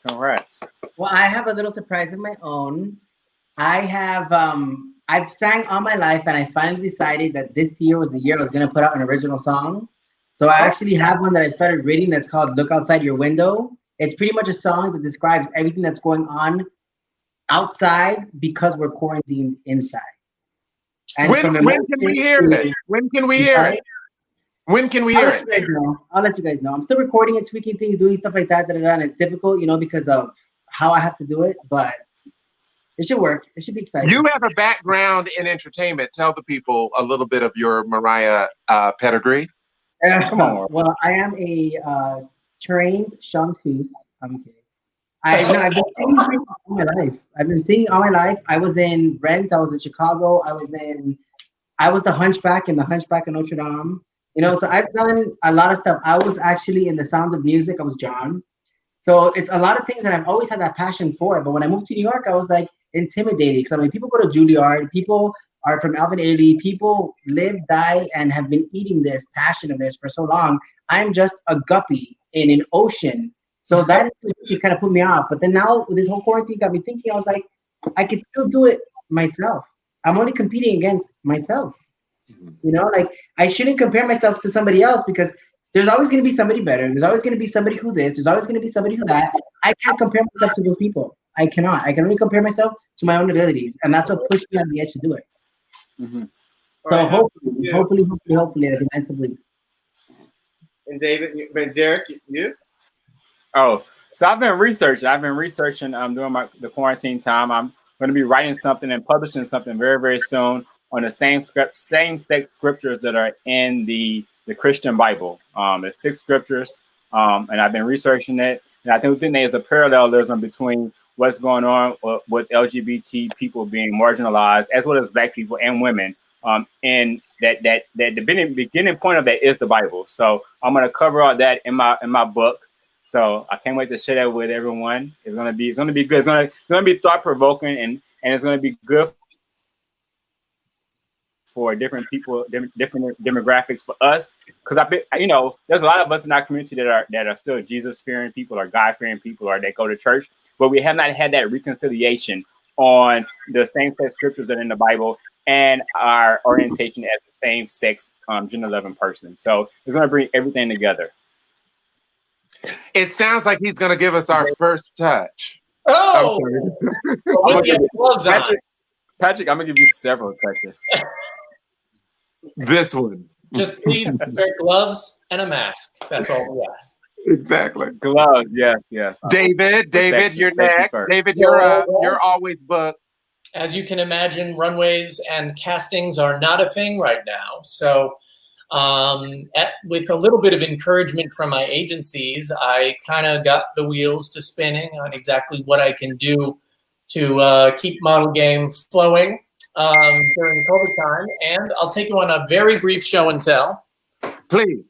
Congrats. Well, I have a little surprise of my own. I have, I've sang all my life, and I finally decided that this year was the year I was going to put out an original song. So I actually have one that I started reading that's called Look Outside Your Window. It's pretty much a song that describes everything that's going on outside because we're quarantined inside. And when can we hear it? When can we hear it? When can we hear it? I'll let you guys know. I'm still recording it, tweaking things, doing stuff like that. And it's difficult, because of how I have to do it, but it should work. It should be exciting. You have a background in entertainment. Tell the people a little bit of your Mariah pedigree. Come on. Well, I am a trained chanteuse. I'm kidding. I've been singing all my life. I was in Rent. I was in Chicago. I was the Hunchback in the Hunchback of Notre Dame. So I've done a lot of stuff. I was actually in The Sound of Music. I was John. So it's a lot of things that I've always had that passion for. But when I moved to New York, I was like intimidated. Because people go to Juilliard. People are from Alvin Ailey. People live, die, and have been eating this passion of theirs for so long. I'm just a guppy in an ocean. So that kind of put me off. But then now this whole quarantine got me thinking, I was like, I could still do it myself. I'm only competing against myself. You know, like I shouldn't compare myself to somebody else because there's always going to be somebody better. There's always going to be somebody who this. There's always going to be somebody who that. I can't compare myself to those people. I cannot. I can only compare myself to my own abilities, and that's what pushed me on the edge to do it. Mm-hmm. So Right, hopefully, the next couple weeks. And David, but Derek, you? Oh, so I've been researching. During the quarantine time. I'm going to be writing something and publishing something very, very soon on the same sex scriptures that are in the Christian Bible. There's 6 scriptures, and I've been researching it. And I think there's a parallelism between what's going on with LGBT people being marginalized, as well as Black people and women. And that the beginning point of that is the Bible. So I'm going to cover all that in my book. So I can't wait to share that with everyone. It's gonna be good. It's gonna be thought provoking, and it's gonna be good for different people, different demographics for us. Because there's a lot of us in our community that are still Jesus fearing people, or God fearing people, or that go to church, but we have not had that reconciliation on the same sex scriptures that are in the Bible and our orientation as the same sex gender loving person. So it's gonna bring everything together. It sounds like he's going to give us our first touch. Oh! Patrick, I'm going to give you several touches. This one. Just please wear gloves and a mask. That's all we ask. Exactly. Gloves, yes. David, you're next. David, you're always booked. As you can imagine, runways and castings are not a thing right now. So with a little bit of encouragement from my agencies, I kind of got the wheels to spinning on exactly what I can do to keep model game flowing during COVID time. And I'll take you on a very brief show and tell. Please.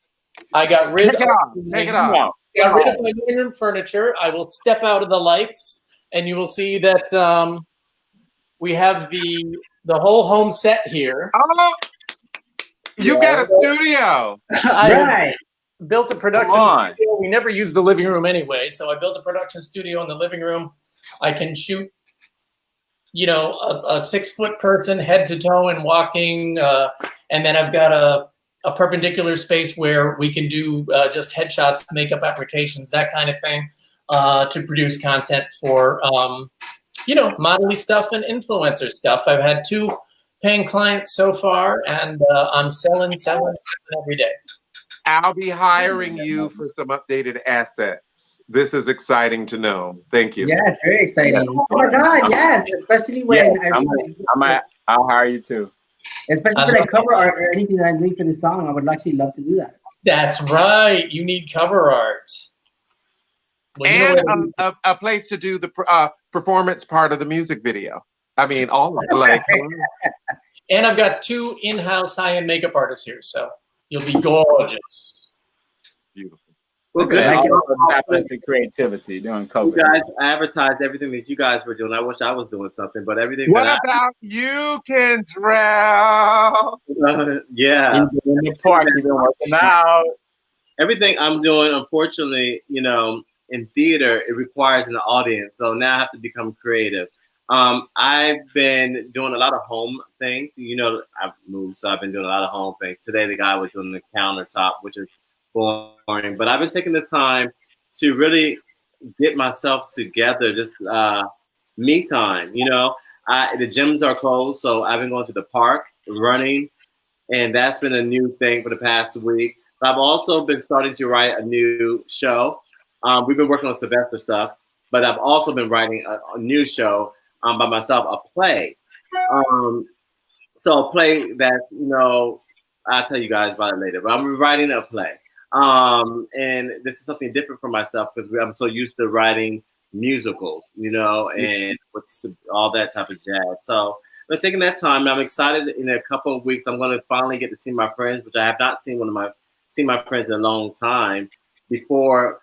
I got rid Take it off. Got rid of my living room furniture. I will step out of the lights, and you will see that we have the whole home set here. Oh, you got a studio. I built a production studio. We never use the living room anyway, so I built a production studio in the living room. I can shoot, a 6-foot person head to toe and walking, and then I've got a perpendicular space where we can do just headshots, makeup applications, that kind of thing, to produce content for modelly stuff and influencer stuff. I've had 2 paying clients so far, and I'm selling every day. I'll be hiring you for some updated assets. This is exciting to know. Thank you. Yes, very exciting. Oh my God, yes, especially when I'll hire you too. Especially when I cover art or anything that I'm doing for this song, I would actually love to do that. That's right. You need cover art. Well, and a place to do the performance part of the music video. I mean, all of it. And I've got 2 in-house high-end makeup artists here, so you'll be gorgeous. Beautiful. Well, good. Happiness and creativity during COVID. You guys advertised everything that you guys were doing. I wish I was doing something, but everything. What about you, Kendrell? Yeah. In the park, you've been working out. Everything I'm doing, unfortunately, in theater, it requires an audience. So now I have to become creative. I've been doing a lot of home things. I've moved, so I've been doing a lot of home things. Today, the guy was doing the countertop, which is boring. But I've been taking this time to really get myself together, just me time. The gyms are closed, so I've been going to the park, running, and that's been a new thing for the past week. But I've also been starting to write a new show. We've been working on Sylvester stuff, but I've also been writing a new show by myself, a play. So a play that, I'll tell you guys about it later, but I'm writing a play. And this is something different for myself because I'm so used to writing musicals, and what's all that type of jazz. So I'm taking that time. I'm excited. In a couple of weeks, I'm going to finally get to see my friends, which I have not seen my friends in a long time before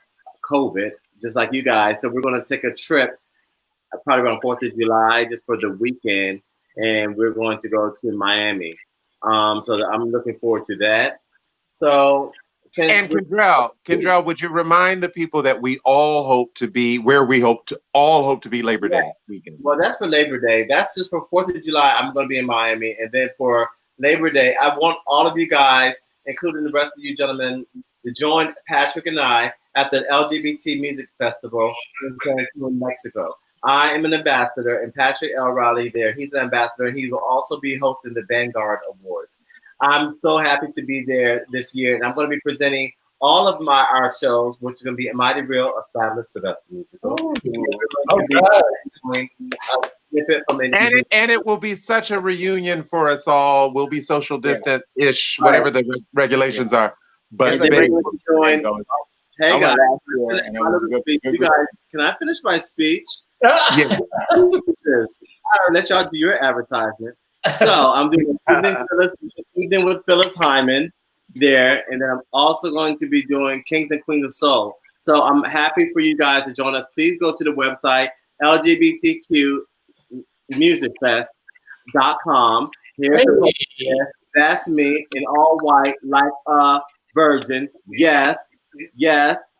COVID, just like you guys. So we're going to take a trip probably around 4th of July just for the weekend, and we're going to go to Miami. So I'm looking forward to that. So And Kendrell, would you remind the people that we all hope to be where we hope to be Labor Day weekend? Well, that's for Labor Day. That's just for 4th of July. I'm going to be in Miami. And then for Labor Day, I want all of you guys, including the rest of you gentlemen, to join Patrick and I at the LGBT Music Festival in Mexico. I am an ambassador, and Patrick L. Riley there, he's an ambassador, and he will also be hosting the Vanguard Awards. I'm so happy to be there this year, and I'm going to be presenting all of our shows, which is going to be Mighty Real, a Fabulous Sylvester musical. And it will be such a reunion for us all. We'll be social distant-ish, whatever the regulations are. But hey guys, you guys, can I finish my speech? Yes. I'll let y'all do your advertisement. So I'm doing evening with Phyllis Hyman there, and then I'm also going to be doing Kings and Queens of Soul. So I'm happy for you guys to join us. Please go to the website lgbtqmusicfest.com. Here's the that's me in all white, like a virgin. Yes,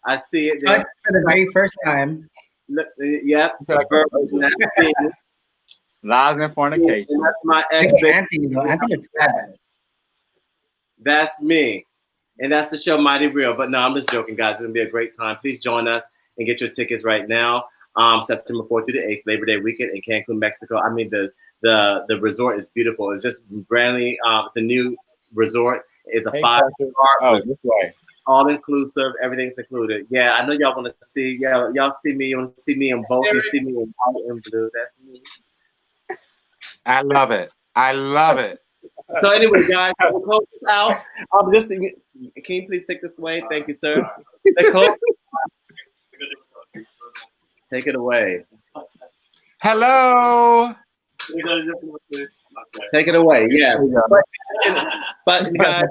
I see it there. For the very first time. Yep. Lies and fornication. And that's my ex. Anthony, though. Anthony looks fabulous. That's me. And that's the show Mighty Real. But no, I'm just joking, guys. It's going to be a great time. Please join us and get your tickets right now. September 4th through the 8th, Labor Day weekend in Cancun, Mexico. I mean, the resort is beautiful. It's just brand new. It's a new resort. It's a 5-star this way. all inclusive. Everything's included. Yeah, I know y'all want to see. Yeah, y'all see me. You want to see me in both. You see me in white and blue. That's me. I love it. So anyway, guys, we'll close this out. Can you please take this away? Thank you, sir. Take it away. Hello. Take it away. Yeah. But guys,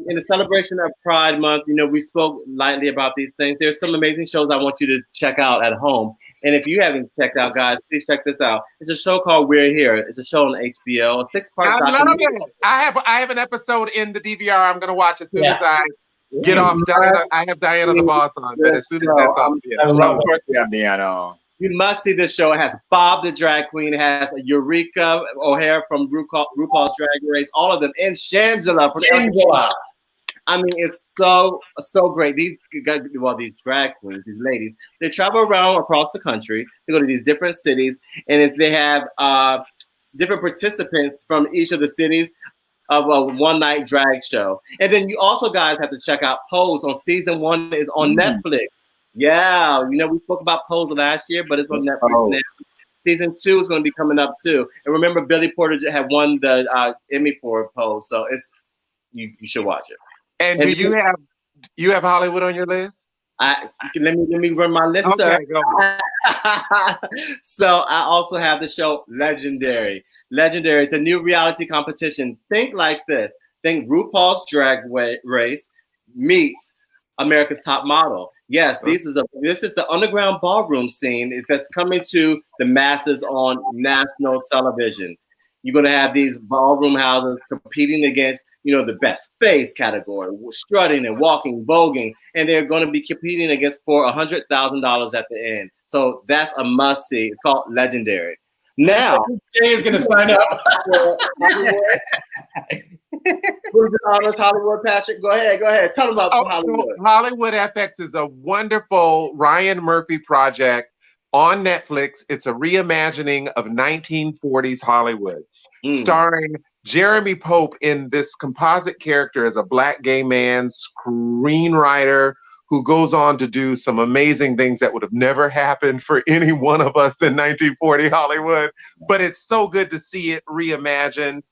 in the celebration of Pride Month, we spoke lightly about these things. There's some amazing shows I want you to check out at home. And if you haven't checked out, guys, please check this out. It's a show called We're Here. It's a show on HBO, a 6-part documentary. I love it. I have an episode in the DVR. I'm going to watch as soon as I get off. Diana, I have Diana the Boss on, but as soon as that's off, of course we have Diana on. You must see this show. It has Bob the Drag Queen. It has Eureka O'Hare from RuPaul's Drag Race. All of them. And Shangela from Shangela. I mean, it's so great. These drag queens, these ladies, they travel around across the country. They go to these different cities, and they have different participants from each of the cities of a one-night drag show. And then you also, guys, have to check out Pose on season 1 is on Netflix. Yeah, we spoke about Pose last year, but it's on Netflix now. Season 2 is going to be coming up too. And remember, Billy Porter had won the Emmy for Pose, so you should watch it. And do you have Hollywood on your list? Let me run my list, okay, sir. Go on. So I also have the show Legendary. Legendary. It's a new reality competition. Think like this. Think RuPaul's Drag Race meets America's Top Model. Yes, this is the underground ballroom scene that's coming to the masses on national television. You're going to have these ballroom houses competing against, the best face category, strutting and walking, voguing, and they're going to be competing against for $100,000 at the end. So that's a must see. It's called Legendary. Now, Jay is going to sign up. Hollywood, Patrick. Go ahead. Tell them about Hollywood. Hollywood FX is a wonderful Ryan Murphy project on Netflix. It's a reimagining of 1940s Hollywood, starring Jeremy Pope in this composite character as a Black gay man screenwriter who goes on to do some amazing things that would have never happened for any one of us in 1940 Hollywood. But it's so good to see it reimagined.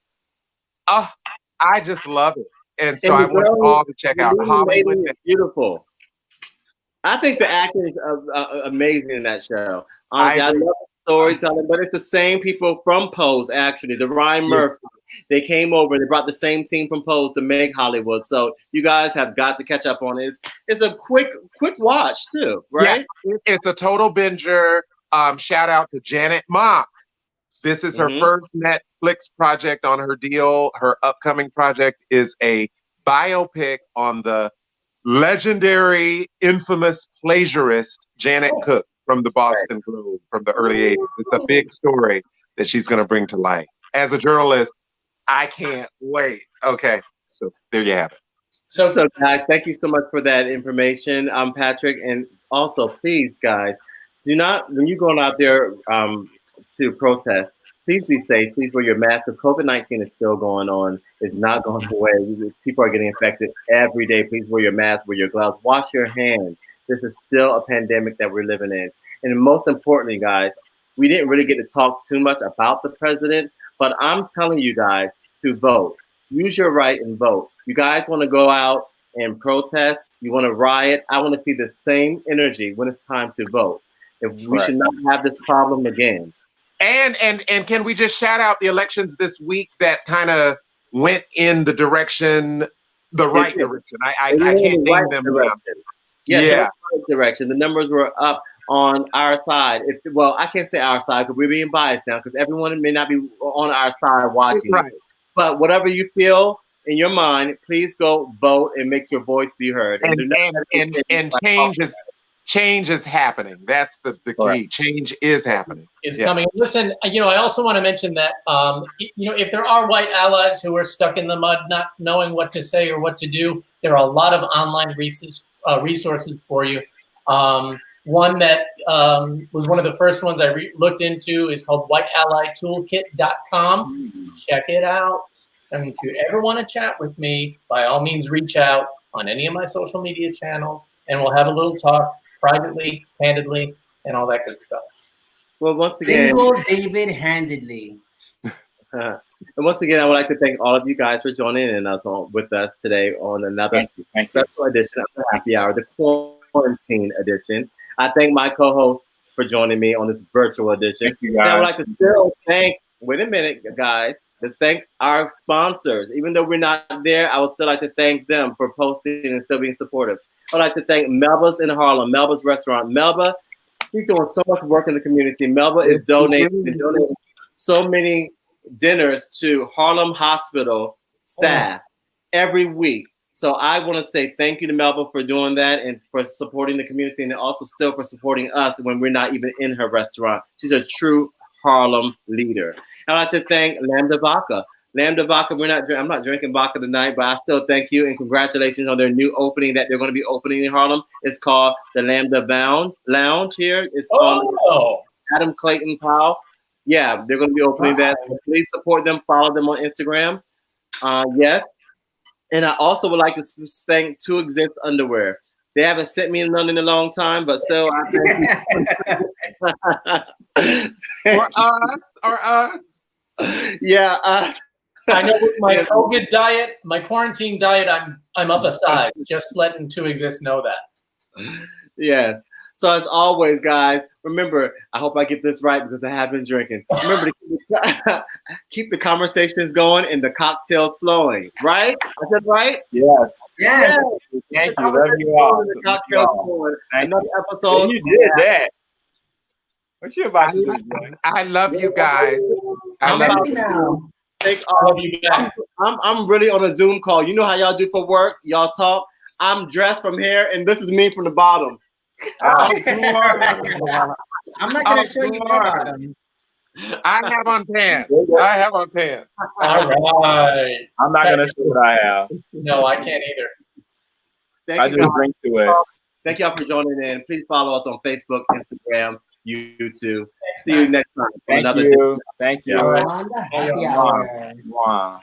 I just love it. And so I want you all to check out Hollywood. Beautiful. I think the acting is amazing in that show. Honestly, I love the storytelling, but it's the same people from Pose, actually. The Ryan Murphy. They came over. They brought the same team from Pose to make Hollywood. So you guys have got to catch up on it. It's a quick watch too, right? Yeah, it's a total binger. Shout out to Janet Mock. This is her first Netflix project on her deal. Her upcoming project is a biopic on the legendary, infamous plagiarist Janet Cook from the Boston Globe from the early 80s. It's a big story that she's going to bring to light. As a journalist, I can't wait. Okay, so there you have it. So guys, thank you so much for that information, Patrick. And also, please, guys, do not, when you're going out there to protest, please be safe. Please wear your mask because COVID-19 is still going on. It's not going away. People are getting infected every day. Please wear your mask, wear your gloves, wash your hands. This is still a pandemic that we're living in. And most importantly, guys, we didn't really get to talk too much about the president, but I'm telling you guys to vote. Use your right and vote. You guys want to go out and protest. You want to riot. I want to see the same energy when it's time to vote. We should not have this problem again. And can we just shout out the elections this week that kind of went in the direction, the right direction? I can't name them. Yeah, right direction. The numbers were up on our side. Well, I can't say our side because we're being biased now because everyone may not be on our side watching. Right. But whatever you feel in your mind, please go vote and make your voice be heard. And change is happening. That's the key. Change is happening. It's coming. Listen, I also want to mention that, if there are white allies who are stuck in the mud, not knowing what to say or what to do, there are a lot of online resources for you. One that was one of the first ones I looked into is called whiteallytoolkit.com. Check it out. And if you ever want to chat with me, by all means, reach out on any of my social media channels, and we'll have a little talk privately, handedly, and all that good stuff. Well, once again, single David handedly. And once again, I would like to thank all of you guys for joining in with us today on another special edition of the Happy Hour, the quarantine edition. I thank my co-hosts for joining me on this virtual edition. Thank you, guys. And I would like to still thank, wait a minute, guys. Let's thank our sponsors. Even though we're not there, I would still like to thank them for posting and still being supportive. I'd like to thank Melba's in Harlem, Melba's Restaurant. Melba, she's doing so much work in the community. Melba is donating so many dinners to Harlem Hospital staff every week. So I want to say thank you to Melba for doing that and for supporting the community and also still for supporting us when we're not even in her restaurant. She's a true Harlem leader. I'd like to thank Lambda Vodka. Lambda Vodka, I'm not drinking vodka tonight, but I still thank you and congratulations on their new opening that they're going to be opening in Harlem. It's called the Lambda Lounge here. It's on Adam Clayton Powell. Yeah, they're going to be opening that. So please support them. Follow them on Instagram. Yes. And I also would like to thank To Exist Underwear. They haven't sent me none in a long time, but still, I thank you. or us. Yeah, us. I know with my COVID diet, my quarantine diet, I'm up a size. Just letting To Exist know that. Yes. So as always, guys, remember, I hope I get this right because I have been drinking. Remember to keep the conversations going and the cocktails flowing, right? Is that right? Yes. Yes. Thank you. Love you all. The cocktails flowing. Another episode. You did that. What you about to do, boy? I love you guys. I love you now. I'm really on a Zoom call. You know how y'all do for work? Y'all talk. I'm dressed from here, and this is me from the bottom. I'm not going to show you my bottom. I have on pants. I have on pants. All right. I'm not going to show what I have. No, I can't either. Thank you just drink to it. Thank y'all for joining in. Please follow us on Facebook, Instagram, YouTube. See you next time. Thank you. Thank you. On the Happy Hour. Wow.